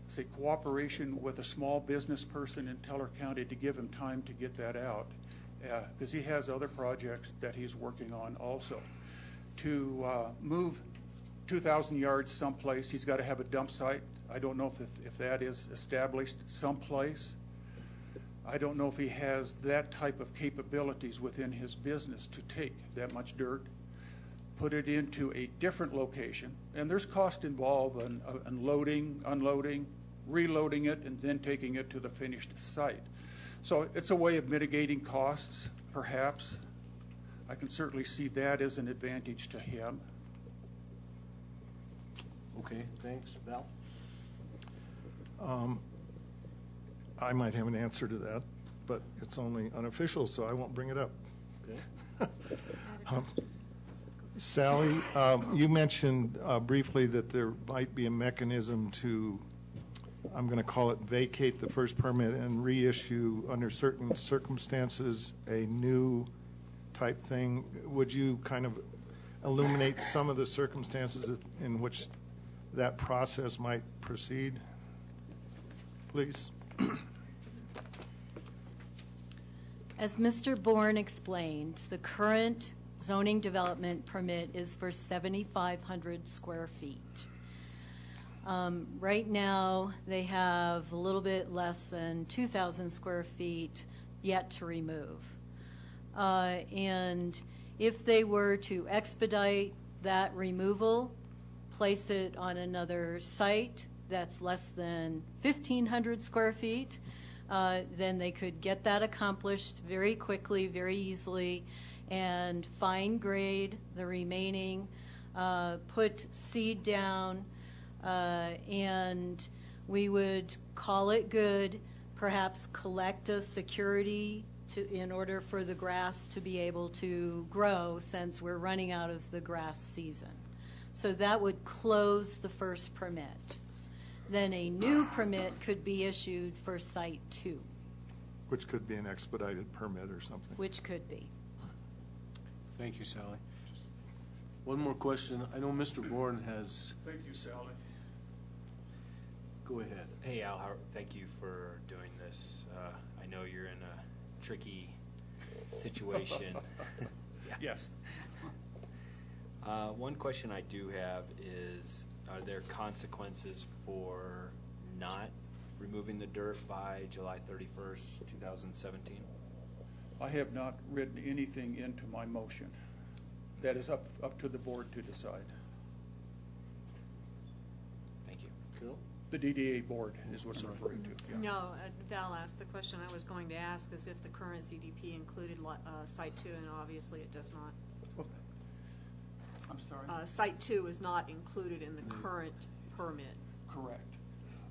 S14: say, cooperation with a small business person in Teller County to give him time to get that out, because he has other projects that he's working on also. To move 2,000 yards someplace, he's got to have a dump site. I don't know if that is established someplace. I don't know if he has that type of capabilities within his business to take that much dirt, put it into a different location, and there's cost involved in loading, unloading, reloading it, and then taking it to the finished site. So it's a way of mitigating costs, perhaps. I can certainly see that as an advantage to him.
S1: Okay, thanks. Val?
S2: I might have an answer to that, but it's only unofficial, so I won't bring it up.
S1: Okay.
S2: Sally, you mentioned briefly that there might be a mechanism to, I'm going to call it vacate the first permit and reissue under certain circumstances a new type thing. Would you kind of illuminate some of the circumstances in which that process might proceed, please?
S10: As Mr. Bourne explained, the current zoning development permit is for 7,500 square feet. Right now, they have a little bit less than 2,000 square feet yet to remove. And if they were to expedite that removal, place it on another site that's less than 1,500 square feet, then they could get that accomplished very quickly, very easily, and fine grade the remaining, put seed down, and we would call it good, perhaps collect a security in order for the grass to be able to grow, since we're running out of the grass season. So that would close the first permit. Then a new permit could be issued for Site 2.
S2: Which could be an expedited permit or something.
S10: Which could be.
S1: Thank you, Sally. One more question. I know Mr. Bourne has.
S14: Thank you, Sally.
S1: Go ahead.
S16: Hey, Al, thank you for doing this. I know you're in a tricky situation. Yeah.
S14: Yes.
S16: One question I do have is, are there consequences for not removing the dirt by July 31st, 2017?
S14: I have not written anything into my motion. That is up to the board to decide.
S16: Thank you.
S1: Carol?
S14: The DDA board is what I'm referring to. Yeah.
S11: No, Val asked the question I was going to ask is if the current CDP included Site 2, and obviously it does not.
S14: I'm sorry?
S11: Site 2 is not included in the current permit.
S14: Correct.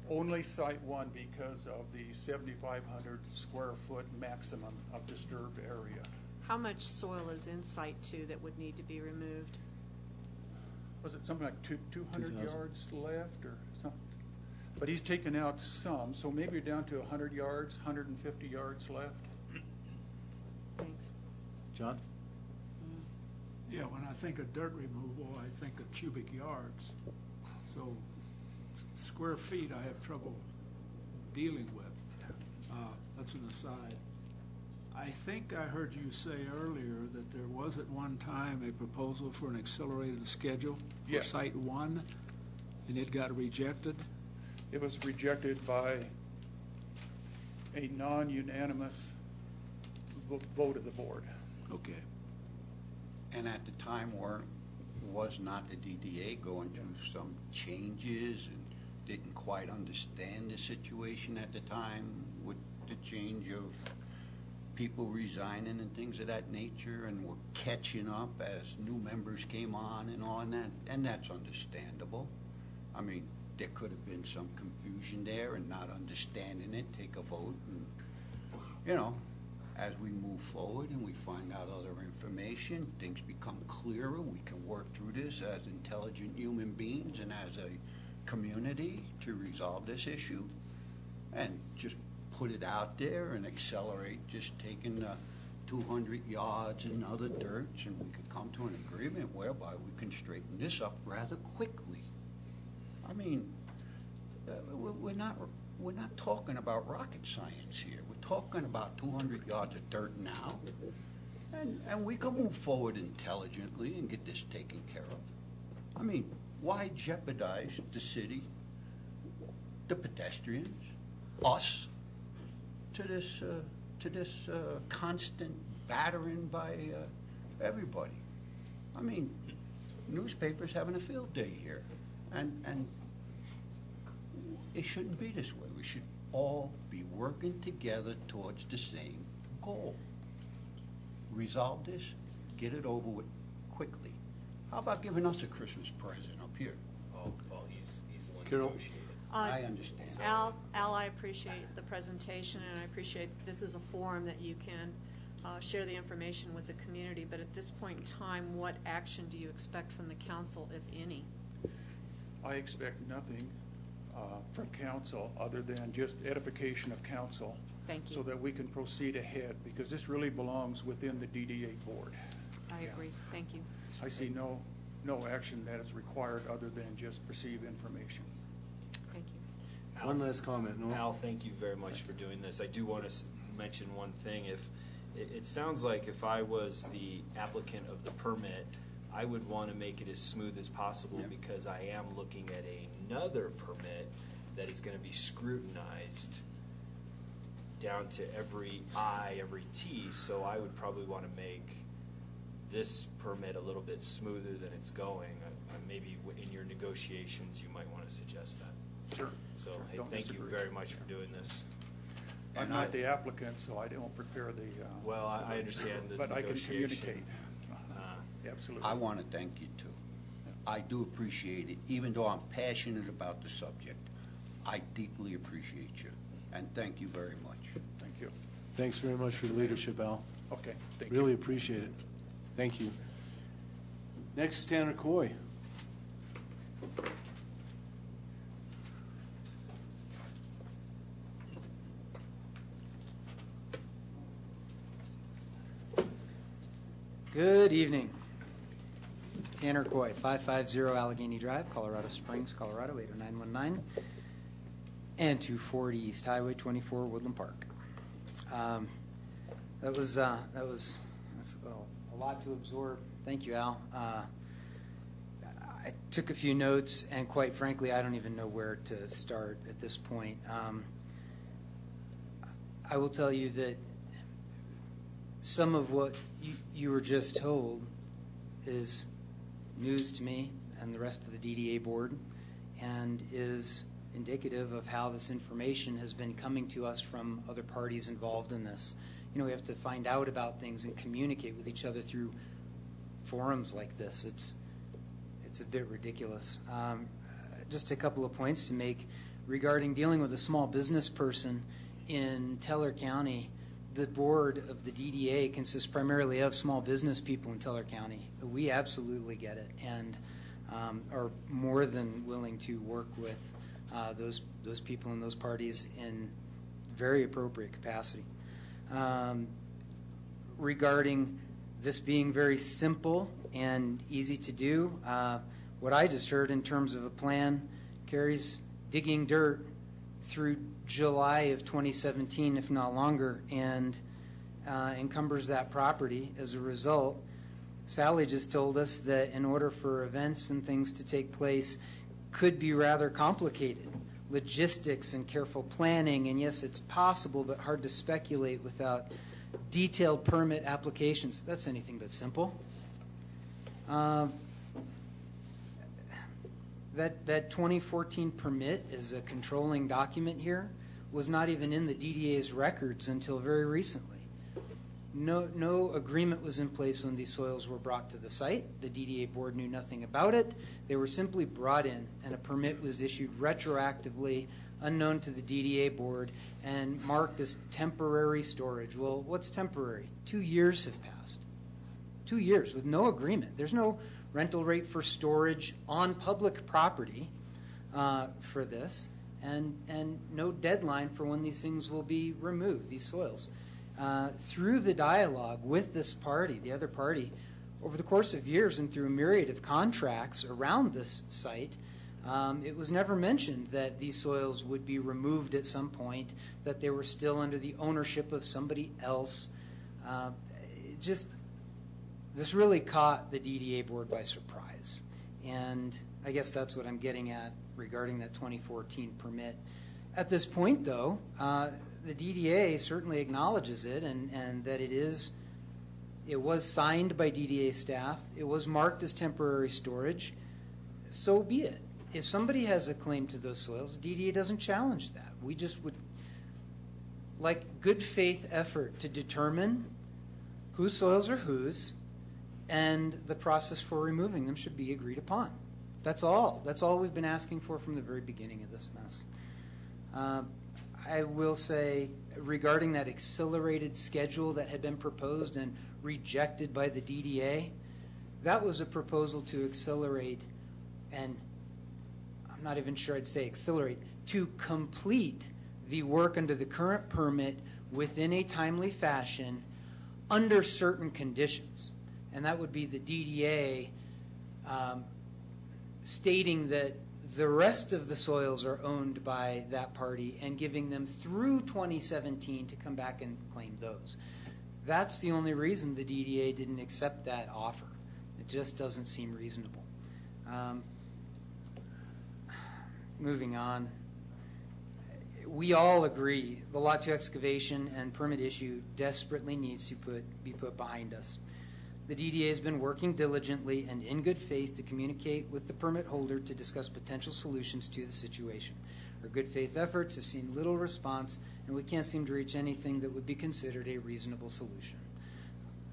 S14: Only Site 1 because of the 7,500 square foot maximum of disturbed area.
S11: How much soil is in Site 2 that would need to be removed?
S14: Was it something like 200
S1: 2,000.
S14: yards left or something? But he's taken out some, so maybe you're down to 100 yards, 150 yards left.
S11: Thanks.
S1: John?
S17: Yeah, when I think of dirt removal, I think of cubic yards. So square feet I have trouble dealing with. That's an aside. I think I heard you say earlier that there was at one time a proposal for an accelerated schedule for
S14: Yes.
S17: Site 1, and it got rejected.
S14: It was rejected by a non-unanimous vote of the board.
S17: Okay.
S15: And at the time, was not the DDA going through some changes and didn't quite understand the situation at the time with the change of people resigning and things of that nature, and were catching up as new members came on and all that, and that's understandable. I mean, there could have been some confusion there and not understanding it, take a vote, and, you know, as we move forward and we find out other information, things become clearer, we can work through this as intelligent human beings and as a community to resolve this issue, and just put it out there and accelerate just taking 200 yards and other dirts, and we could come to an agreement whereby we can straighten this up rather quickly. I mean, we're not talking about rocket science here. We're talking about 200 yards of dirt now, and we can move forward intelligently and get this taken care of. I mean, why jeopardize the city, the pedestrians, us, to this constant battering by everybody? I mean, newspapers having a field day here, and it shouldn't be this way. We should all be working together towards the same goal. Resolve this, get it over with quickly. How about giving us a Christmas present up here?
S16: Oh, well, he's the one
S1: Carol?
S16: negotiated.
S15: I understand.
S11: Al, I appreciate the presentation, and I appreciate that this is a forum that you can share the information with the community, but at this point in time, what action do you expect from the council, if any?
S14: I expect nothing from council other than just edification of council.
S11: Thank you.
S14: So that we can proceed ahead, because this really belongs within the DDA board.
S11: I agree. Thank you.
S14: I see no action that is required other than just receive information.
S11: Thank you.
S16: Al,
S1: One last comment, Noel.
S16: Al, thank you very much for doing this. I do want to mention one thing. If it sounds like if I was the applicant of the permit, I would want to make it as smooth as possible, because I am looking at another permit that is going to be scrutinized down to every I, every T, so I would probably want to make this permit a little bit smoother than it's going. Maybe in your negotiations, you might want to suggest that.
S14: Sure.
S16: So,
S14: Sure.
S16: hey,
S14: Don't
S16: thank you
S14: disagree.
S16: very much for doing this.
S14: I'm not the applicant, so I don't prepare the.
S16: Well, I understand the
S14: but I can
S16: negotiation.
S14: communicate. Absolutely.
S15: I want to thank you too. I do appreciate it, even though I'm passionate about the subject. I deeply appreciate you, and thank you very much.
S14: Thank you.
S1: Thanks very much for the leadership, Al.
S14: Okay, thank you.
S1: Really appreciate it. Thank you. Next is Tanner Coy.
S18: Good evening. Tanner Coy, 550 Allegheny Drive, Colorado Springs, Colorado, 80919. and 240 East Highway 24, Woodland Park. That's a lot to absorb. Thank you, Al. I took a few notes, and quite frankly, I don't even know where to start at this point. I will tell you that some of what you were just told is news to me and the rest of the DDA board, and is indicative of how this information has been coming to us from other parties involved in this. You know, we have to find out about things and communicate with each other through forums like this. It's a bit ridiculous. Just a couple of points to make regarding dealing with a small business person in Teller County. The board of the DDA consists primarily of small business people in Teller County. We absolutely get it, and are more than willing to work with those people and those parties in very appropriate capacity. Regarding this being very simple and easy to do, what I just heard in terms of a plan carries digging dirt through July of 2017, if not longer, and encumbers that property. As a result, Sally just told us that in order for events and things to take place could be rather complicated. Logistics and careful planning, and yes, it's possible, but hard to speculate without detailed permit applications. That's anything but simple. That 2014 permit is a controlling document here, was not even in the DDA's records until very recently. No agreement was in place when these soils were brought to the site. The DDA board knew nothing about it. They were simply brought in, and a permit was issued retroactively, unknown to the DDA board, and marked as temporary storage. Well, what's temporary? 2 years have passed. 2 years with no agreement. There's no rental rate for storage on public property for this, and no deadline for when these things will be removed, these soils. Through the dialogue with this party, the other party, over the course of years and through a myriad of contracts around this site, it was never mentioned that these soils would be removed at some point, that they were still under the ownership of somebody else. This really caught the DDA board by surprise. And I guess that's what I'm getting at regarding that 2014 permit. At this point, though, the DDA certainly acknowledges it, and that it was signed by DDA staff. It was marked as temporary storage. So be it. If somebody has a claim to those soils, DDA doesn't challenge that. We just would like good faith effort to determine whose soils are whose, and the process for removing them should be agreed upon. That's all. That's all we've been asking for from the very beginning of this mess. I will say, regarding that accelerated schedule that had been proposed and rejected by the DDA, that was a proposal to accelerate, and I'm not even sure I'd say accelerate, to complete the work under the current permit within a timely fashion under certain conditions. And that would be the DDA stating that the rest of the soils are owned by that party and giving them through 2017 to come back and claim those. That's the only reason the DDA didn't accept that offer. It just doesn't seem reasonable. Moving on. We all agree the Lot 2 excavation and permit issue desperately needs to be put behind us. The DDA has been working diligently and in good faith to communicate with the permit holder to discuss potential solutions to the situation. Our good faith efforts have seen little response, and we can't seem to reach anything that would be considered a reasonable solution,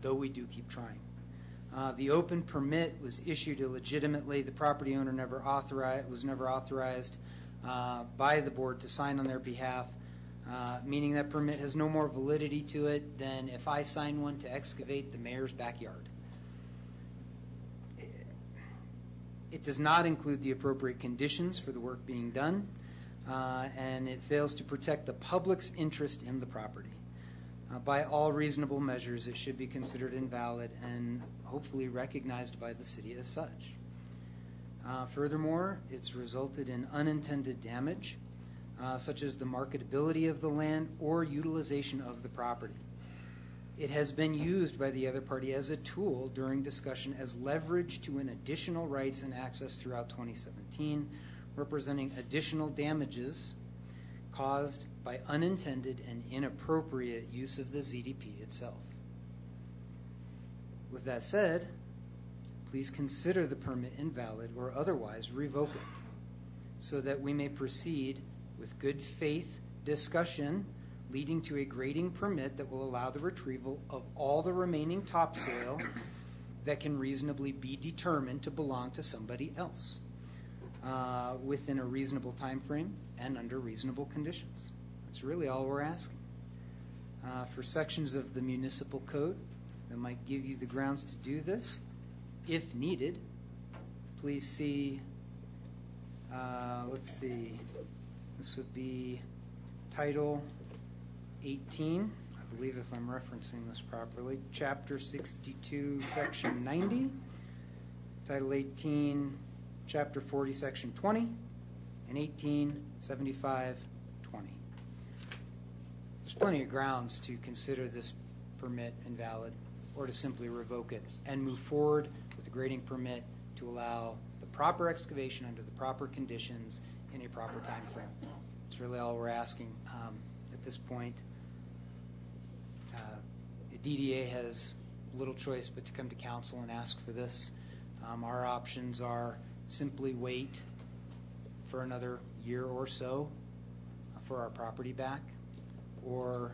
S18: though we do keep trying. The open permit was issued illegitimately. The property owner was never authorized by the board to sign on their behalf, meaning that permit has no more validity to it than if I sign one to excavate the mayor's backyard. It does not include the appropriate conditions for the work being done, and it fails to protect the public's interest in the property. By all reasonable measures, it should be considered invalid and hopefully recognized by the city as such. Furthermore, it's resulted in unintended damage such as the marketability of the land or utilization of the property. It has been used by the other party as a tool during discussion as leverage to an additional rights and access throughout 2017, representing additional damages caused by unintended and inappropriate use of the ZDP itself. With that said, please consider the permit invalid or otherwise revoke it so that we may proceed with good faith discussion leading to a grading permit that will allow the retrieval of all the remaining topsoil that can reasonably be determined to belong to somebody else within a reasonable time frame and under reasonable conditions. That's really all we're asking. For sections of the municipal code that might give you the grounds to do this, if needed, please see, let's see, this would be Title 18, I believe if I'm referencing this properly, Chapter 62, Section 90, Title 18, Chapter 40, Section 20, and 1875, 20. There's plenty of grounds to consider this permit invalid or to simply revoke it and move forward with the grading permit to allow the proper excavation under the proper conditions in a proper time frame. That's really all we're asking at this point. The DDA has little choice but to come to council and ask for this. Our options are simply wait for another year or so for our property back, or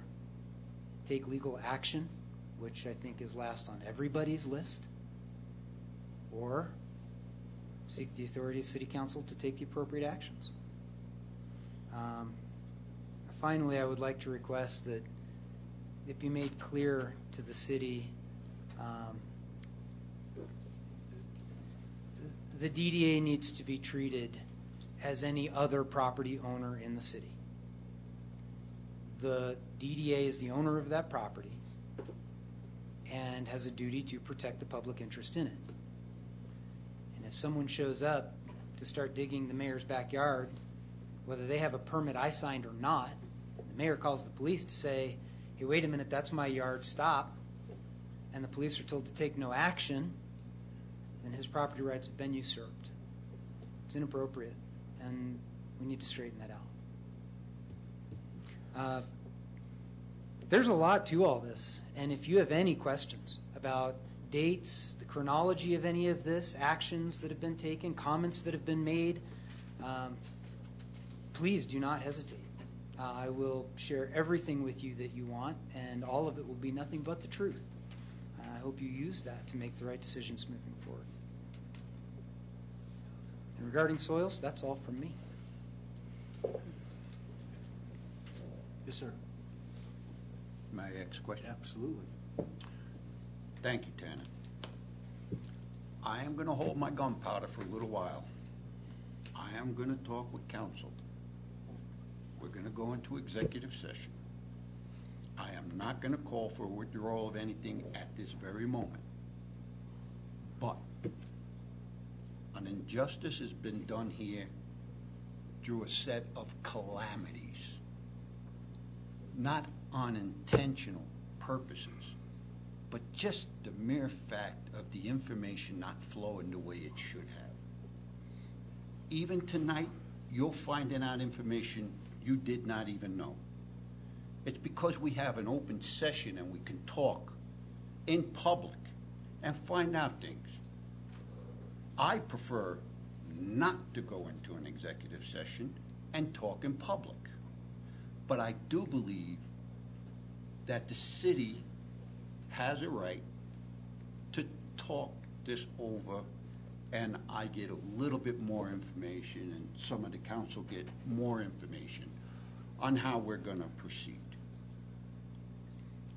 S18: take legal action, which I think is last on everybody's list, or seek the authority of City Council to take the appropriate actions. Finally, I would like to request that it be made clear to the city the DDA needs to be treated as any other property owner in the city. The DDA is the owner of that property and has a duty to protect the public interest in it. And if someone shows up to start digging the mayor's backyard, whether they have a permit I signed or not, the mayor calls the police to say, hey, wait a minute, that's my yard, stop, and the police are told to take no action, then his property rights have been usurped. It's inappropriate, and we need to straighten that out. There's a lot to all this, and if you have any questions about dates, the chronology of any of this, actions that have been taken, comments that have been made, please do not hesitate. I will share everything with you that you want, and all of it will be nothing but the truth. I hope you use that to make the right decisions moving forward. And regarding soils, that's all from me.
S1: Yes, sir.
S15: May I ask a question?
S1: Absolutely.
S15: Thank you, Tanner. I am going to hold my gunpowder for a little while. I am going to talk with council. We're going to go into executive session. I am not going to call for a withdrawal of anything at this very moment. But an injustice has been done here through a set of calamities, not unintentional purposes, but just the mere fact of the information not flowing the way it should have. Even tonight, you're finding out information you did not even know. It's because we have an open session and we can talk in public and find out things. I prefer not to go into an executive session and talk in public. But I do believe that the city has a right to talk this over, and I get a little bit more information and some of the council get more information on how we're going to proceed.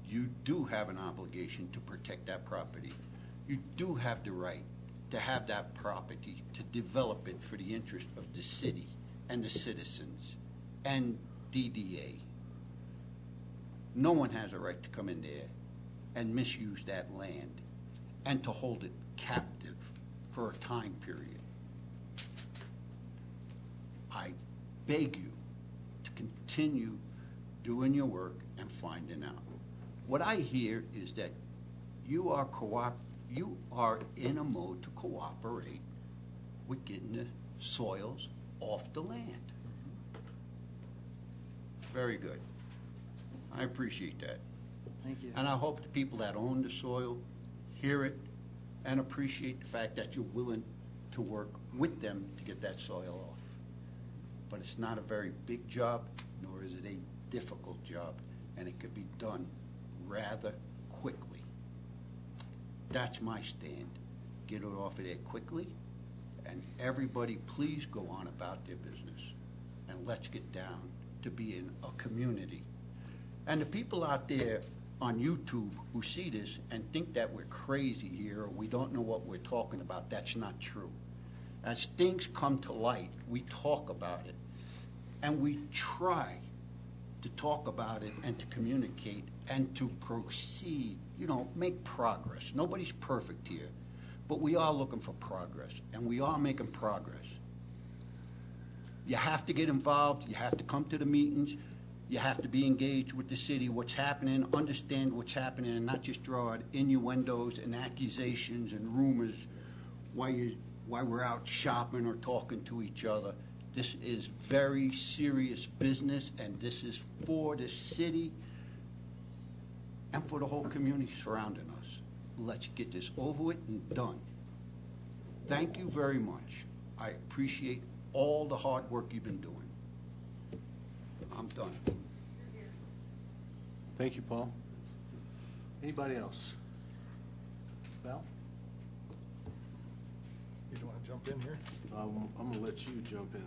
S15: You do have an obligation to protect that property. You do have the right to have that property, to develop it for the interest of the city and the citizens and DDA. No one has a right to come in there and misuse that land and to hold it captive for a time period. I beg you to continue doing your work and finding out. What I hear is that you are in a mode to cooperate with getting the soils off the land. Very good. I appreciate that.
S18: Thank you.
S15: And I hope the people that own the soil hear it and appreciate the fact that you're willing to work with them to get that soil off. But it's not a very big job, nor is it a difficult job, and it could be done rather quickly. That's my stand. Get it off of there quickly, and everybody please go on about their business. And let's get down to being a community. And the people out there on YouTube who see this and think that we're crazy here or we don't know what we're talking about, that's not true. As things come to light, we talk about it. And we try to talk about it and to communicate and to proceed, make progress. Nobody's perfect here, but we are looking for progress, and we are making progress. You have to get involved. You have to come to the meetings. You have to be engaged with the city, what's happening, understand what's happening, and not just draw out innuendos and accusations and rumors while we're out shopping or talking to each other. This is very serious business, and this is for the city and for the whole community surrounding us. Let's get this over with and done. Thank you very much. I appreciate all the hard work you've been doing. I'm done.
S1: Thank you, Paul. Anybody else? Val?
S2: You don't want to jump in here?
S1: I'm going to let you jump in.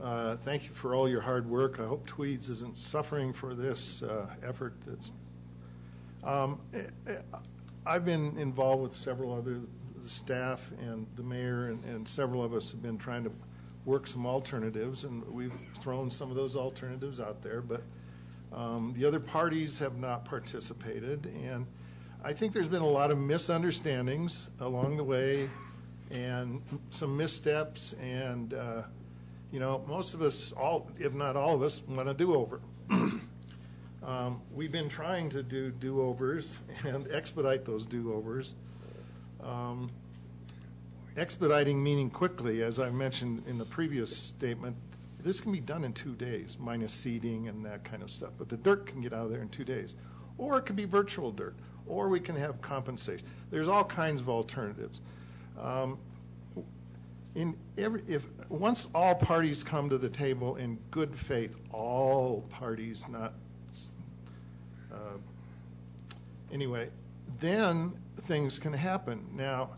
S2: Okay. Thank you for all your hard work. I hope Tweeds isn't suffering for this effort. I've been involved with several other staff and the mayor, and several of us have been trying to work some alternatives, and we've thrown some of those alternatives out there, but the other parties have not participated, and I think there's been a lot of misunderstandings along the way and some missteps, and most of us, if not all of us, want a do-over. We've been trying to do do-overs and expedite those do-overs. Expediting meaning quickly, as I mentioned in the previous statement, this can be done in 2 days, minus seeding and that kind of stuff. But the dirt can get out of there in 2 days. Or it can be virtual dirt. Or we can have compensation. There's all kinds of alternatives. Once all parties come to the table in good faith, all parties, not anyway, then things can happen. Now,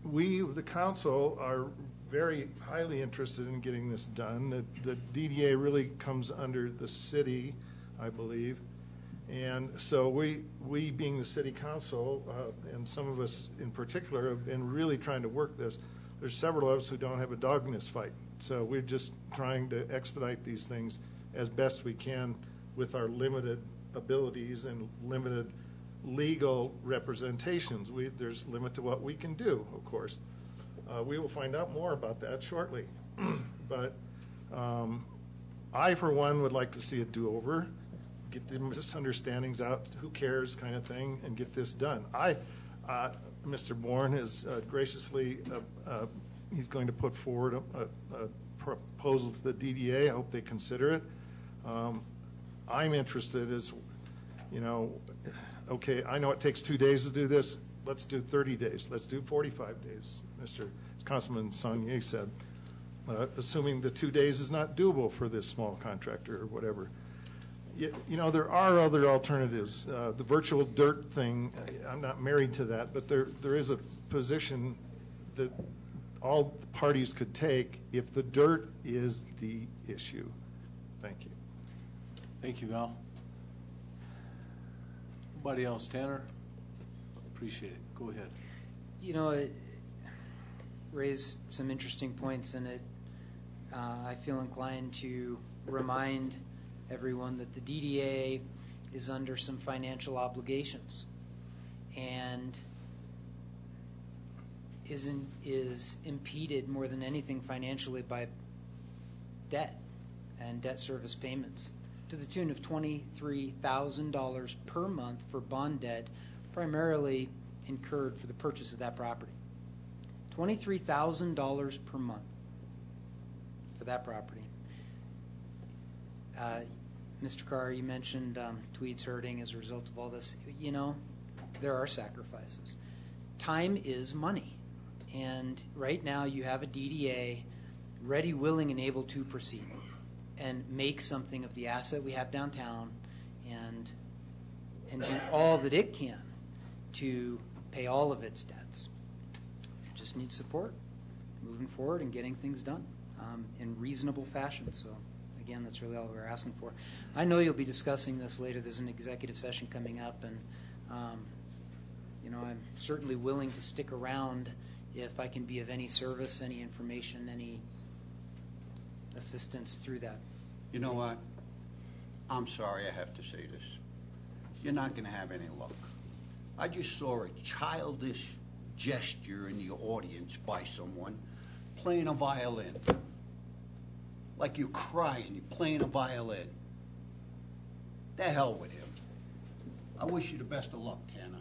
S2: we, the council, are very highly interested in getting this done. The DDA really comes under the city, I believe. And so we being the city council, and some of us in particular, have been really trying to work this. There's several of us who don't have a dog in this fight. So we're just trying to expedite these things as best we can with our limited abilities and limited legal representations. There's a limit to what we can do, of course. We will find out more about that shortly. But I, for one, would like to see a do-over, get the misunderstandings out, who cares kind of thing, and get this done. Mr. Bourne has graciously, he's going to put forward a proposal to the DDA. I hope they consider it. I'm interested as, okay, I know it takes 2 days to do this. Let's do 30 days. Let's do 45 days, Mr. Councilman Saunier said, assuming the 2 days is not doable for this small contractor or whatever. There are other alternatives. The virtual dirt thing, I'm not married to that, but there is a position that all parties could take if the dirt is the issue. Thank you.
S1: Thank you, Val. Anybody else? Tanner? Appreciate it. Go ahead.
S18: It raised some interesting points, and I feel inclined to remind everyone that the DDA is under some financial obligations. And is impeded more than anything financially by debt and debt service payments to the tune of $23,000 per month for bond debt primarily incurred for the purchase of that property. $23,000 per month for that property. Mr. Carr, you mentioned Tweed's hurting as a result of all this. You know, there are sacrifices. Time is money. And right now you have a DDA ready, willing, and able to proceed and make something of the asset we have downtown and do all that it can to pay all of its debts. It just needs support moving forward and getting things done in reasonable fashion. So again, that's really all we're asking for. I know you'll be discussing this later. There's an executive session coming up, and you know, I'm certainly willing to stick around if I can be of any service, any information, any assistance through that.
S15: You know what? I'm sorry I have to say this. You're not going to have any luck. I just saw a childish gesture in the audience by someone playing a violin. Like you're crying, you're playing a violin. The hell with him. I wish you the best of luck, Tanner.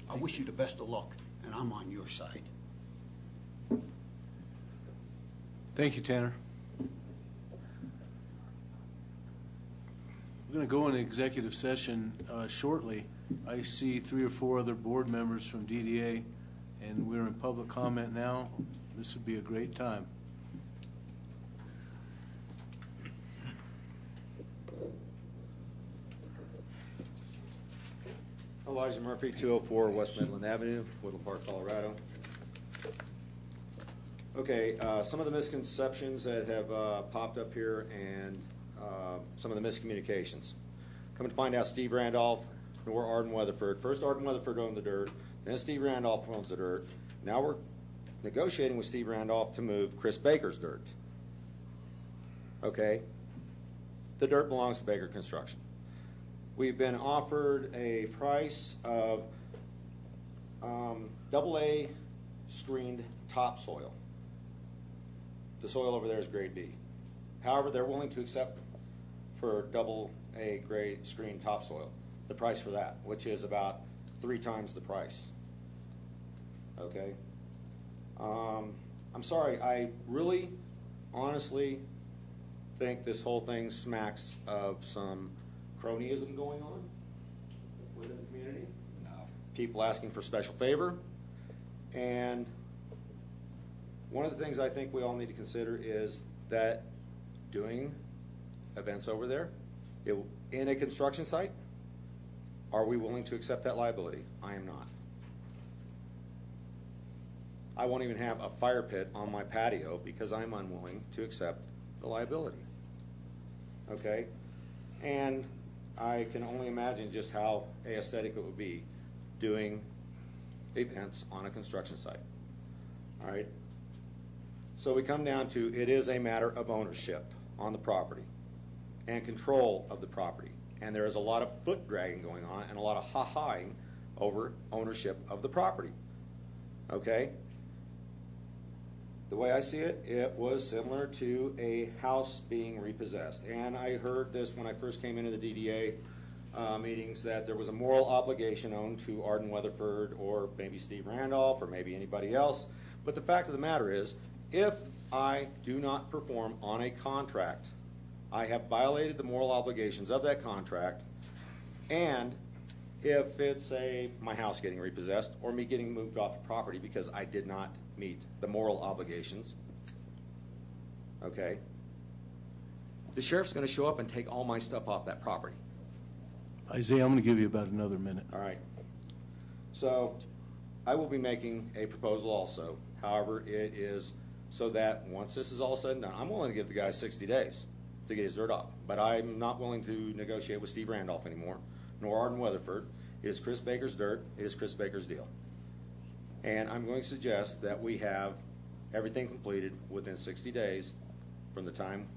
S15: I wish you the best of luck, and I'm on your side.
S1: Thank you, Tanner. We're going to go into executive session shortly. I see 3 or 4 other board members from DDA, and we're in public comment now. This would be a great time.
S3: Elijah Murphy, 204 West Midland Avenue, Woodland Park, Colorado. Okay, some of the misconceptions that have popped up here and some of the miscommunications. Coming to find out, Steve Randolph nor Arden Weatherford. First, Arden Weatherford owned the dirt, then Steve Randolph owns the dirt. Now we're negotiating with Steve Randolph to move Chris Baker's dirt. Okay? The dirt belongs to Baker Construction. We've been offered a price of AA screened topsoil. The soil over there is grade B. However, they're willing to accept for AA grade screened topsoil the price for that, which is about 3 times the price. Okay? I'm sorry, I really, honestly think this whole thing smacks of some cronyism going on within the community. No. People asking for special favor. And one of the things I think we all need to consider is that doing events over there in a construction site, are we willing to accept that liability? I am not. I won't even have a fire pit on my patio because I'm unwilling to accept the liability. Okay? And I can only imagine just how aesthetic it would be doing events on a construction site. All right? So we come down to it is a matter of ownership on the property and control of the property. And there is a lot of foot dragging going on and a lot of ha-haing over ownership of the property. Okay? The way I see it, it was similar to a house being repossessed. And I heard this when I first came into the DDA meetings, that there was a moral obligation owed to Arden Weatherford or maybe Steve Randolph or maybe anybody else. But the fact of the matter is, if I do not perform on a contract, I have violated the moral obligations of that contract. And if it's my house getting repossessed or me getting moved off the property because I did not meet the moral obligations, okay, the sheriff's going to show up and take all my stuff off that property.
S1: Isaiah, I'm going to give you about another minute.
S3: All right. So I will be making a proposal also. However, it is so that once this is all said and done, I'm willing to give the guy 60 days to get his dirt off. But I'm not willing to negotiate with Steve Randolph anymore, nor Arden Weatherford. It is Chris Baker's dirt. It is Chris Baker's deal. And I'm going to suggest that we have everything completed within 60 days from the time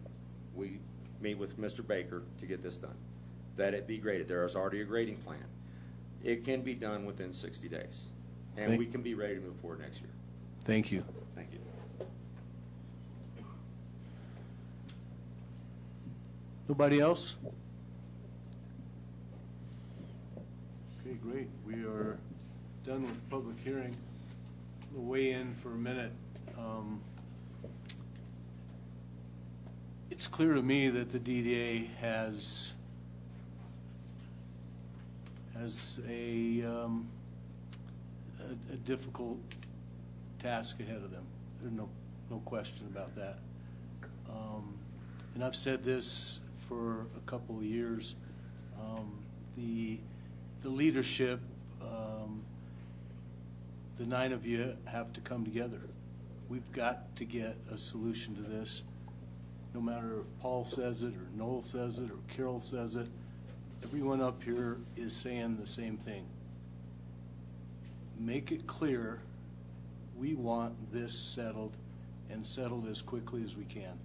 S3: we meet with Mr. Baker to get this done. That it be graded. There is already a grading plan. It can be done within 60 days. and we can be ready to move forward next year.
S1: Thank you.
S3: Thank you.
S1: Nobody else? Okay, great. We are done with the public hearing. We'll weigh in for a minute. It's clear to me that the DDA has a difficult task ahead of them. There's no question about that. And I've said this for a couple of years. The leadership, the 9 of you have to come together. We've got to get a solution to this. No matter if Paul says it, or Noel says it, or Carol says it, everyone up here is saying the same thing. Make it clear we want this settled, and settled as quickly as we can.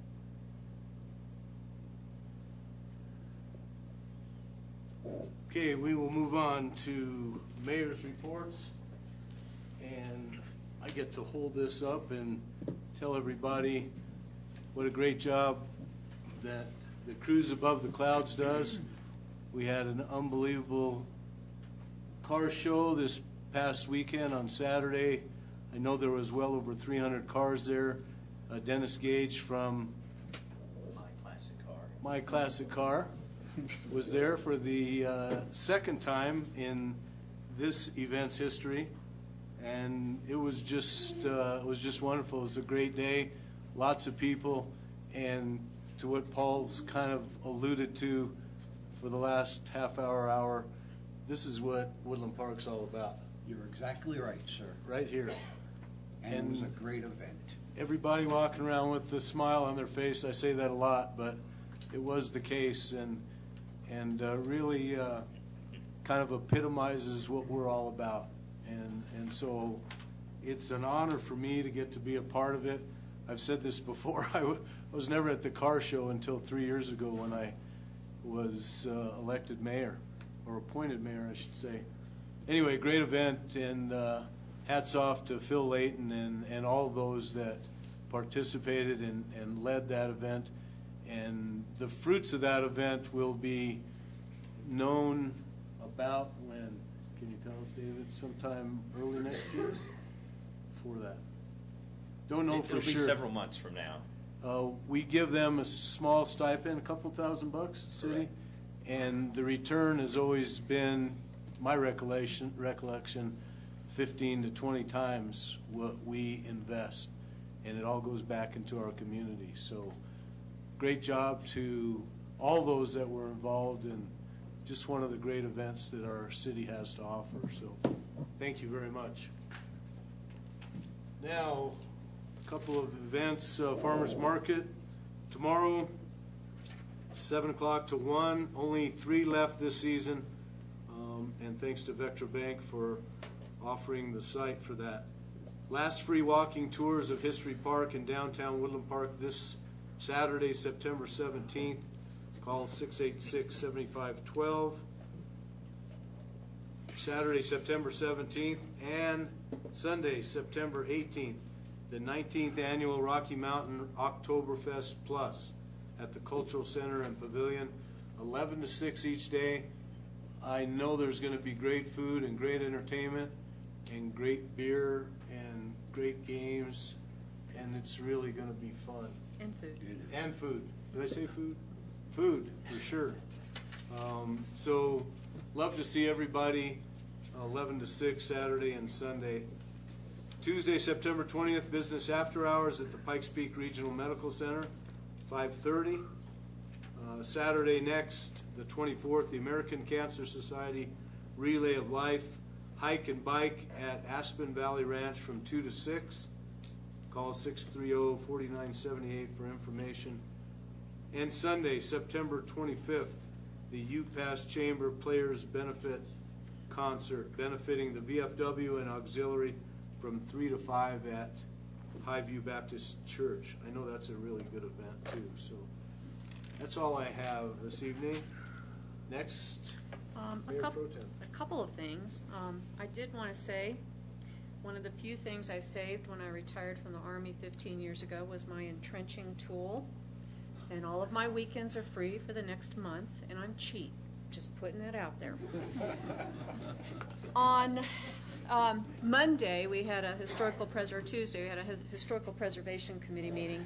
S1: Okay, we will move on to mayor's reports, and I get to hold this up and tell everybody what a great job that the Cruise Above the Clouds does. We had an unbelievable car show this past weekend on Saturday. I know there was well over 300 cars there. Dennis Gage from My Classic Car was there for the second time in this event's history, and it was just wonderful. It was a great day, lots of people, and to what Paul's kind of alluded to for the last half hour, this is what Woodland Park's all about.
S15: You're exactly right, sir.
S1: Right here.
S15: And it was a great event.
S1: Everybody walking around with a smile on their face. I say that a lot, but it was the case, and really kind of epitomizes what we're all about. And so it's an honor for me to get to be a part of it. I've said this before. I was never at the car show until 3 years ago when I was elected mayor, or appointed mayor, I should say. Anyway, great event, and hats off to Phil Layton and all those that participated and led that event. And the fruits of that event will be known about when? Can you tell us, David? Sometime early next year? Before that? Don't know for sure.
S13: It'll be several months from now.
S1: We give them a small stipend, a couple $1,000, city,
S13: Correct.
S1: And the return has always been, my recollection, 15 to 20 times what we invest, and it all goes back into our community. So, great job to all those that were involved in just one of the great events that our city has to offer. So, thank you very much. Now, a couple of events. Farmers Market tomorrow, 7 o'clock to 1. Only 3 left this season, and thanks to Vectra Bank for offering the site for that. Last free walking tours of History Park and downtown Woodland Park this Saturday, September 17th. Call 686-7512. Saturday, September 17th, and Sunday, September 18th, the 19th annual Rocky Mountain Oktoberfest Plus at the Cultural Center and Pavilion, 11 to 6 each day. I know there's going to be great food and great entertainment and great beer and great games, and it's really going to be fun.
S11: And food.
S1: And food. Did I say food? Food, for sure. So, love to see everybody, 11 to 6, Saturday and Sunday. Tuesday, September 20th, business after hours at the Pikes Peak Regional Medical Center, 5:30. Saturday next, the 24th, the American Cancer Society Relay of Life, hike and bike at Aspen Valley Ranch from 2 to 6. Call 630-4978 for information. And Sunday, September 25th, the UPass Chamber Players Benefit Concert, benefiting the VFW and Auxiliary from 3 to 5 at Highview Baptist Church. I know that's a really good event, too. So that's all I have this evening. Next, Mayor Pro Tem.
S11: A couple of things. I did want to say One of the few things I saved when I retired from the Army 15 years ago was my entrenching tool. And all of my weekends are free for the next month, and I'm cheap. Just putting that out there. On Monday, we had a Tuesday, we had a Historical Preservation Committee meeting,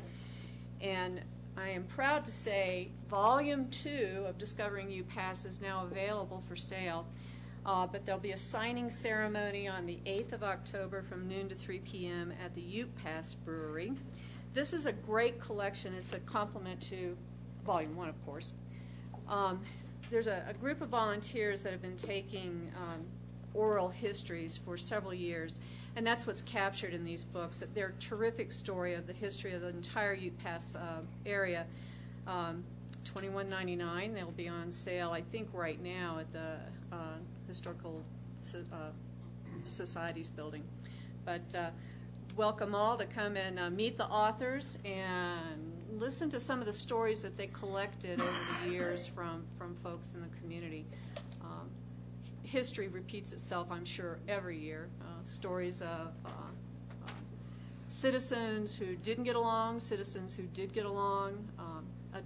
S11: and I am proud to say Volume 2 of Discovering Ute Pass is now available for sale. But there'll be a signing ceremony on the 8th of October from noon to 3 p.m. at the Ute Pass Brewery. This is a great collection. It's a complement to Volume 1, of course. There's a group of volunteers that have been taking oral histories for several years, and that's what's captured in these books. They're a terrific story of the history of the entire Ute Pass area. $21.99. They'll be on sale, I think, right now at the Historical Society's building. But welcome all to come and meet the authors and listen to some of the stories that they collected over the years from folks in the community. History repeats itself, I'm sure, every year. Stories of citizens who didn't get along, citizens who did get along,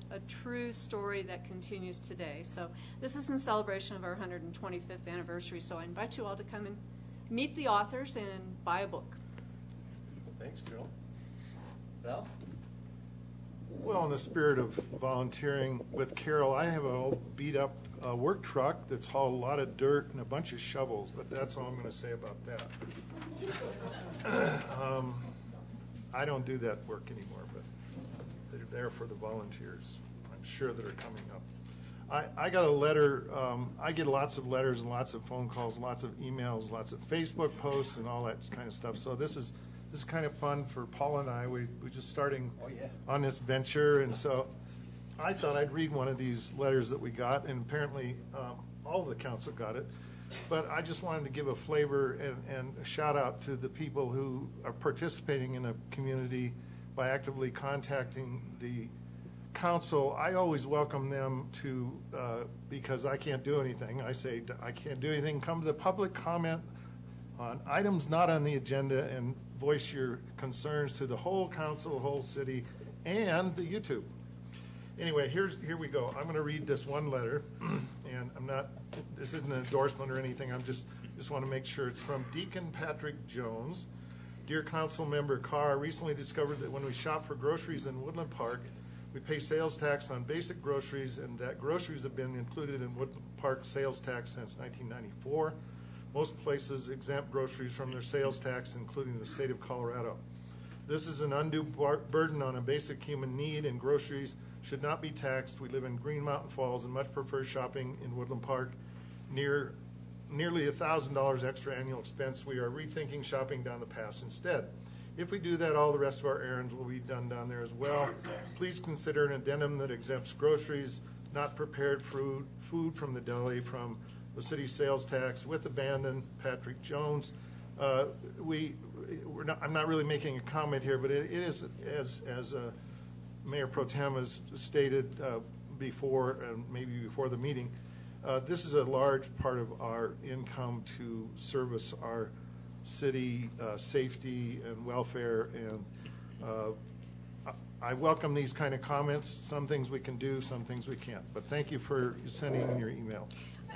S11: a true story that continues today. So this is in celebration of our 125th anniversary, so I invite you all to come and meet the authors and buy a book.
S3: Thanks, Carol. Val?
S2: Well, in the spirit of volunteering with Carol, I have an old beat-up work truck that's hauled a lot of dirt and a bunch of shovels, but that's all I'm going to say about that. I don't do that work anymore, but they're there for the volunteers, I'm sure, that are coming up. I got a letter. I get lots of letters and lots of phone calls, lots of emails, lots of Facebook posts and all that kind of stuff. So this is kind of fun for Paul and I. We're just starting on this venture, and so I thought I'd read one of these letters that we got, and apparently all of the council got it. But I just wanted to give a flavor and a shout out to the people who are participating in a community by actively contacting the council. I always welcome them to, because I can't do anything. I say, I can't do anything. Come to the public comment on items not on the agenda and voice your concerns to the whole council, whole city, and the YouTube. Anyway, here we go. I'm going to read this one letter, and this isn't an endorsement or anything. Just want to make sure. It's from Deacon Patrick Jones. Dear Council Member Carr, I recently discovered that when we shop for groceries in Woodland Park, we pay sales tax on basic groceries, and that groceries have been included in Woodland Park sales tax since 1994. Most places exempt groceries from their sales tax, including the state of Colorado. This is an undue burden on a basic human need, and groceries should not be taxed. We live in Green Mountain Falls and much prefer shopping in Woodland Park. Nearly $1,000 extra annual expense. We are rethinking shopping down the pass instead. If we do that, all the rest of our errands will be done down there as well. Please consider an addendum that exempts groceries, not prepared food from the deli, from the city sales tax. With abandon, Patrick Jones. I'm not really making a comment here, but it is, as Mayor Pro Tem has stated before, and maybe before the meeting, this is a large part of our income to service our city safety and welfare, and I welcome these kind of comments. Some things we can do, some things we can't. But thank you for sending in your email.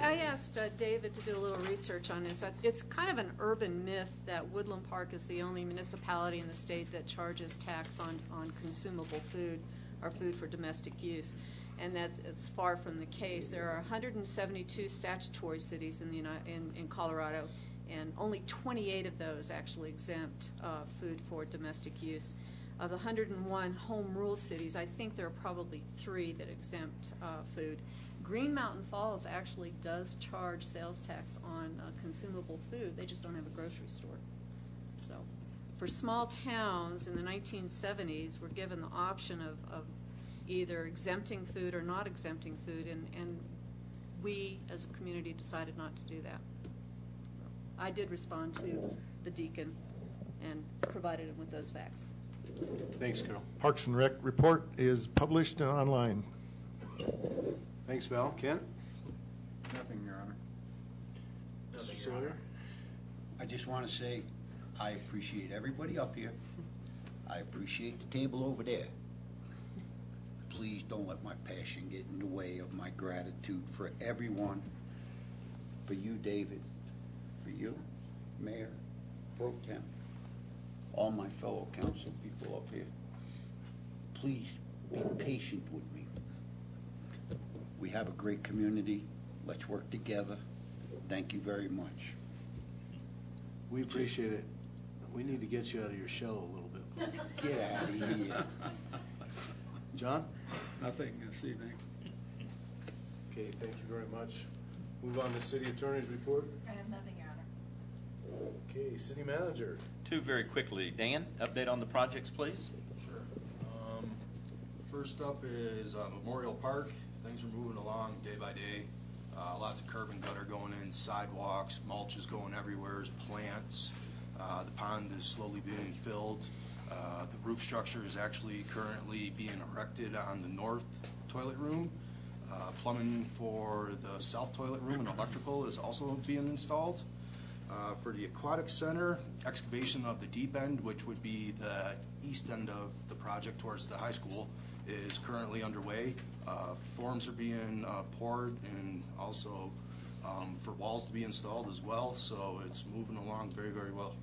S11: I asked David to do a little research on this. It's kind of an urban myth that Woodland Park is the only municipality in the state that charges tax on consumable food or food for domestic use, and it's far from the case. There are 172 statutory cities in Colorado, and only 28 of those actually exempt food for domestic use. Of the 101 home rule cities, I think there are probably 3 that exempt food. Green Mountain Falls actually does charge sales tax on consumable food. They just don't have a grocery store. So for small towns in the 1970s, we're given the option of either exempting food or not exempting food, and we as a community decided not to do that. I did respond to the deacon and provided him with those facts.
S1: Thanks, Carol.
S2: Parks and Rec report is published and online.
S1: Thanks, Val. Ken?
S4: Nothing, Your Honor.
S1: Mr. Sawyer?
S15: I just want to say, I appreciate everybody up here. I appreciate the table over there. Please don't let my passion get in the way of my gratitude for everyone, for you, David, for you, Mayor, Pro Tem, all my fellow council people up here. Please be patient with me. We have a great community. Let's work together. Thank you very much.
S1: We appreciate it. We need to get you out of your shell a little bit.
S15: Get out of here.
S1: John?
S14: Nothing this evening.
S1: Okay, thank you very much. Move on to city attorney's report.
S8: I have nothing, Your Honor.
S1: Okay, city manager.
S13: Two very quickly. Dan, update on the projects, please.
S19: Sure. First up is Memorial Park. Things are moving along day by day. Lots of curb and gutter going in, sidewalks, mulch is going everywhere, there's plants. The pond is slowly being filled. The roof structure is actually currently being erected on the north toilet room. Plumbing for the south toilet room and electrical is also being installed. For the aquatic center, excavation of the deep end, which would be the east end of the project towards the high school, is currently underway. Forms are being poured and also for walls to be installed as well, so it's moving along very, very well.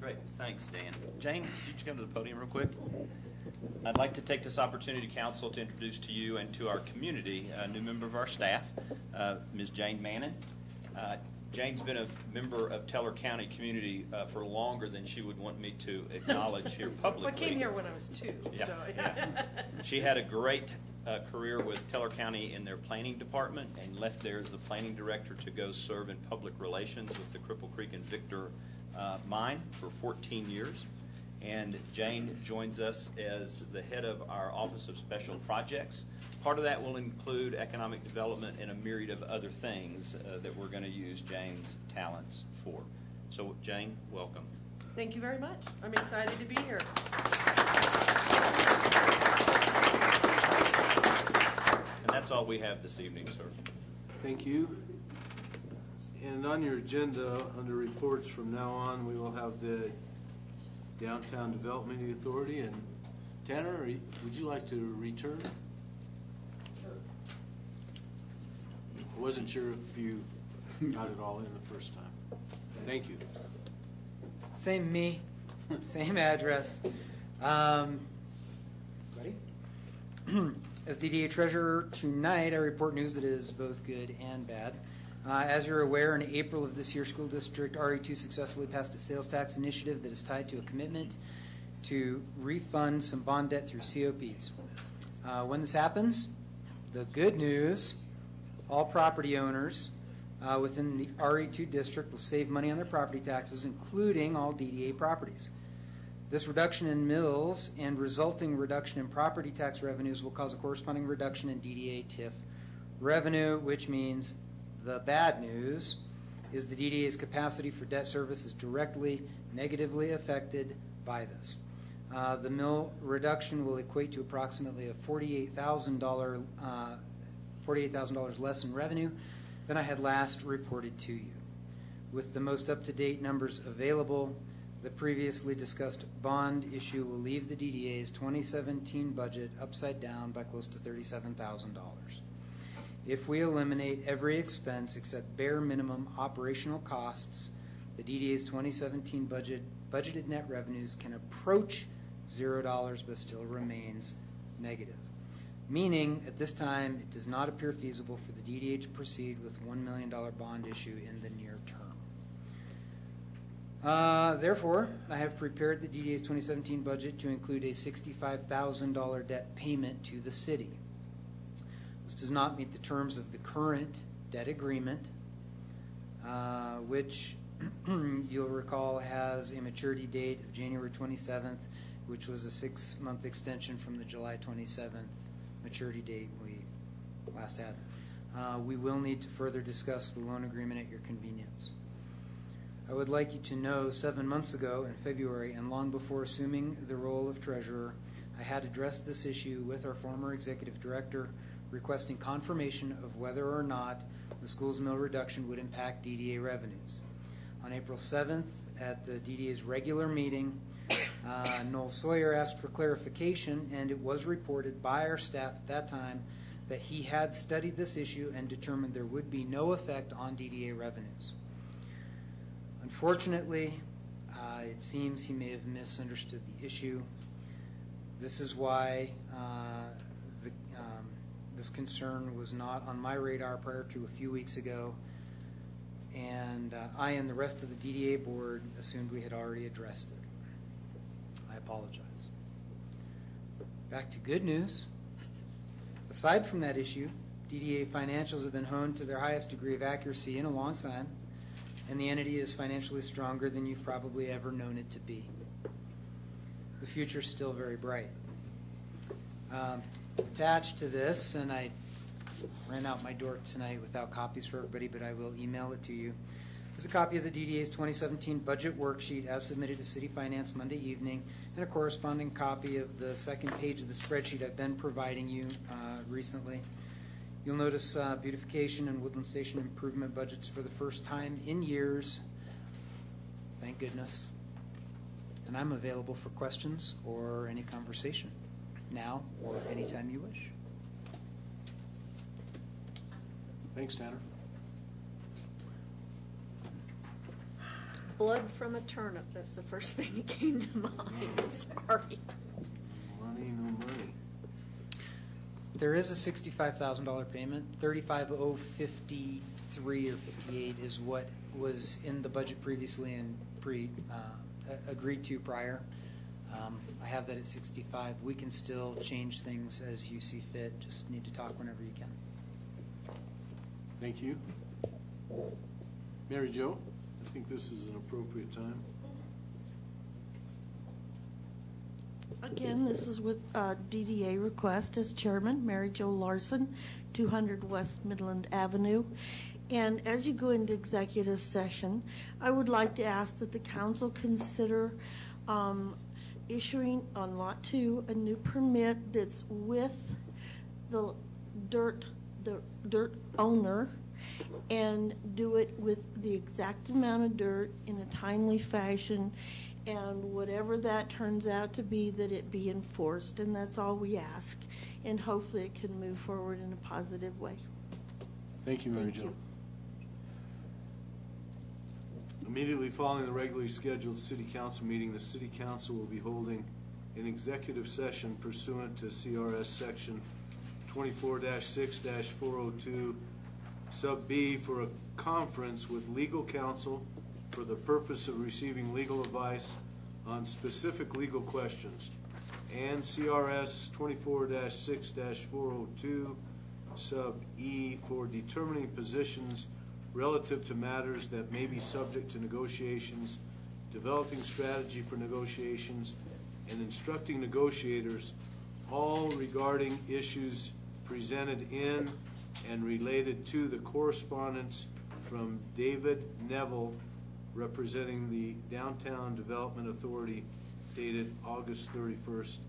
S13: Great, thanks, Dan. Jane, could you come to the podium real quick? I'd like to take this opportunity, council, to introduce to you and to our community a new member of our staff, Ms. Jane Mannon. Jane's been a member of Teller County community for longer than she would want me to acknowledge here publicly.
S20: I came here when I was 2.
S13: Yeah,
S20: So.
S13: yeah. She had a great career with Teller County in their planning department and left there as the planning director to go serve in public relations with the Cripple Creek and Victor mine for 14 years. And Jane joins us as the head of our Office of Special Projects. Part of that will include economic development and a myriad of other things that we're going to use Jane's talents for. So, Jane, welcome.
S20: Thank you very much. I'm excited to be here.
S13: And that's all we have this evening, sir.
S1: Thank you. And on your agenda, under reports from now on, we will have the Downtown Development Authority. And Tanner, would you like to return? Sure. I wasn't sure if you got it all in the first time. Thank you.
S18: Same me, same address. Ready? As DDA Treasurer tonight, I report news that is both good and bad. As you're aware, in April of this year, School District RE2 successfully passed a sales tax initiative that is tied to a commitment to refund some bond debt through COPs. When this happens, the good news, all property owners within the RE2 district will save money on their property taxes, including all DDA properties. This reduction in mills and resulting reduction in property tax revenues will cause a corresponding reduction in DDA TIF revenue, which means the bad news is the DDA's capacity for debt service is directly negatively affected by this. The mill reduction will equate to approximately a $48,000 less in revenue than I had last reported to you. With the most up-to-date numbers available, the previously discussed bond issue will leave the DDA's 2017 budget upside down by close to $37,000. If we eliminate every expense except bare minimum operational costs, the DDA's 2017 budgeted net revenues can approach $0 but still remains negative. Meaning, at this time, it does not appear feasible for the DDA to proceed with $1 million bond issue in the near term. Therefore, I have prepared the DDA's 2017 budget to include a $65,000 debt payment to the city. This does not meet the terms of the current debt agreement, which you'll recall has a maturity date of January 27th, which was a 6-month extension from the July 27th maturity date we last had. We will need to further discuss the loan agreement at your convenience. I would like you to know 7 months ago in February, and long before assuming the role of treasurer, I had addressed this issue with our former executive director, requesting confirmation of whether or not the school's mill reduction would impact DDA revenues. On April 7th, at the DDA's regular meeting, Noel Sawyer asked for clarification, and it was reported by our staff at that time that he had studied this issue and determined there would be no effect on DDA revenues. Unfortunately, it seems he may have misunderstood the issue. This is why this concern was not on my radar prior to a few weeks ago, and I and the rest of the DDA board assumed we had already addressed it. I apologize. Back to good news. Aside from that issue, DDA financials have been honed to their highest degree of accuracy in a long time, and the entity is financially stronger than you've probably ever known it to be. The future is still very bright. Attached to this, and I ran out my door tonight without copies for everybody, but I will email it to you, is a copy of the DDA's 2017 budget worksheet as submitted to City Finance Monday evening, and a corresponding copy of the second page of the spreadsheet I've been providing you recently. You'll notice beautification and Woodland Station improvement budgets for the first time in years. Thank goodness. And I'm available for questions or any conversation, now or anytime you wish.
S1: Thanks, Tanner.
S11: Blood from a turnip, that's the first thing that came to mind. Sorry.
S1: Money, no money.
S18: There is a $65,000 payment. $35,053 or 58 is what was in the budget previously and agreed to prior. I have that at 65. We can still change things as you see fit. Just need to talk whenever you can.
S1: Thank you. Mary Jo, I think this is an appropriate time.
S21: Again, this is with DDA request as chairman, Mary Jo Larson, 200 West Midland Avenue. And as you go into executive session, I would like to ask that the council consider issuing on Lot 2 a new permit that's with the dirt owner, and do it with the exact amount of dirt in a timely fashion, and whatever that turns out to be, that it be enforced. And that's all we ask, and hopefully it can move forward in a positive way.
S1: Thank you, Mary Jo. Immediately following the regularly scheduled city council meeting, the city council will be holding an executive session pursuant to CRS section 24-6-402 sub B for a conference with legal counsel for the purpose of receiving legal advice on specific legal questions, and CRS 24-6-402 sub E for determining positions relative to matters that may be subject to negotiations, developing strategy for negotiations, and instructing negotiators, all regarding issues presented in and related to the correspondence from David Neville, representing the Downtown Development Authority, dated August 31st,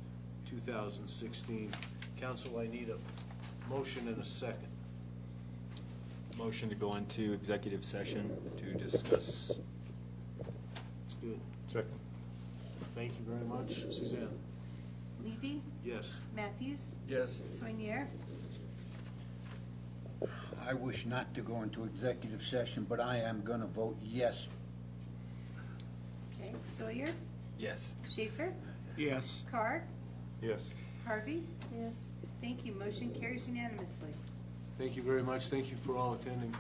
S1: 2016. Council, I need a motion and a second.
S16: Motion to go into executive session to discuss.
S1: That's good.
S2: Second.
S1: Thank you very much. Suzanne?
S5: Levy?
S1: Yes.
S5: Matthews?
S4: Yes.
S5: Soinier?
S15: I wish not to go into executive session, but I am going to vote yes.
S5: Okay. Sawyer?
S16: Yes.
S5: Schaefer?
S17: Yes.
S5: Carr?
S2: Yes.
S5: Harvey?
S11: Yes.
S5: Thank you. Motion carries unanimously.
S1: Thank you very much. Thank you for all attending.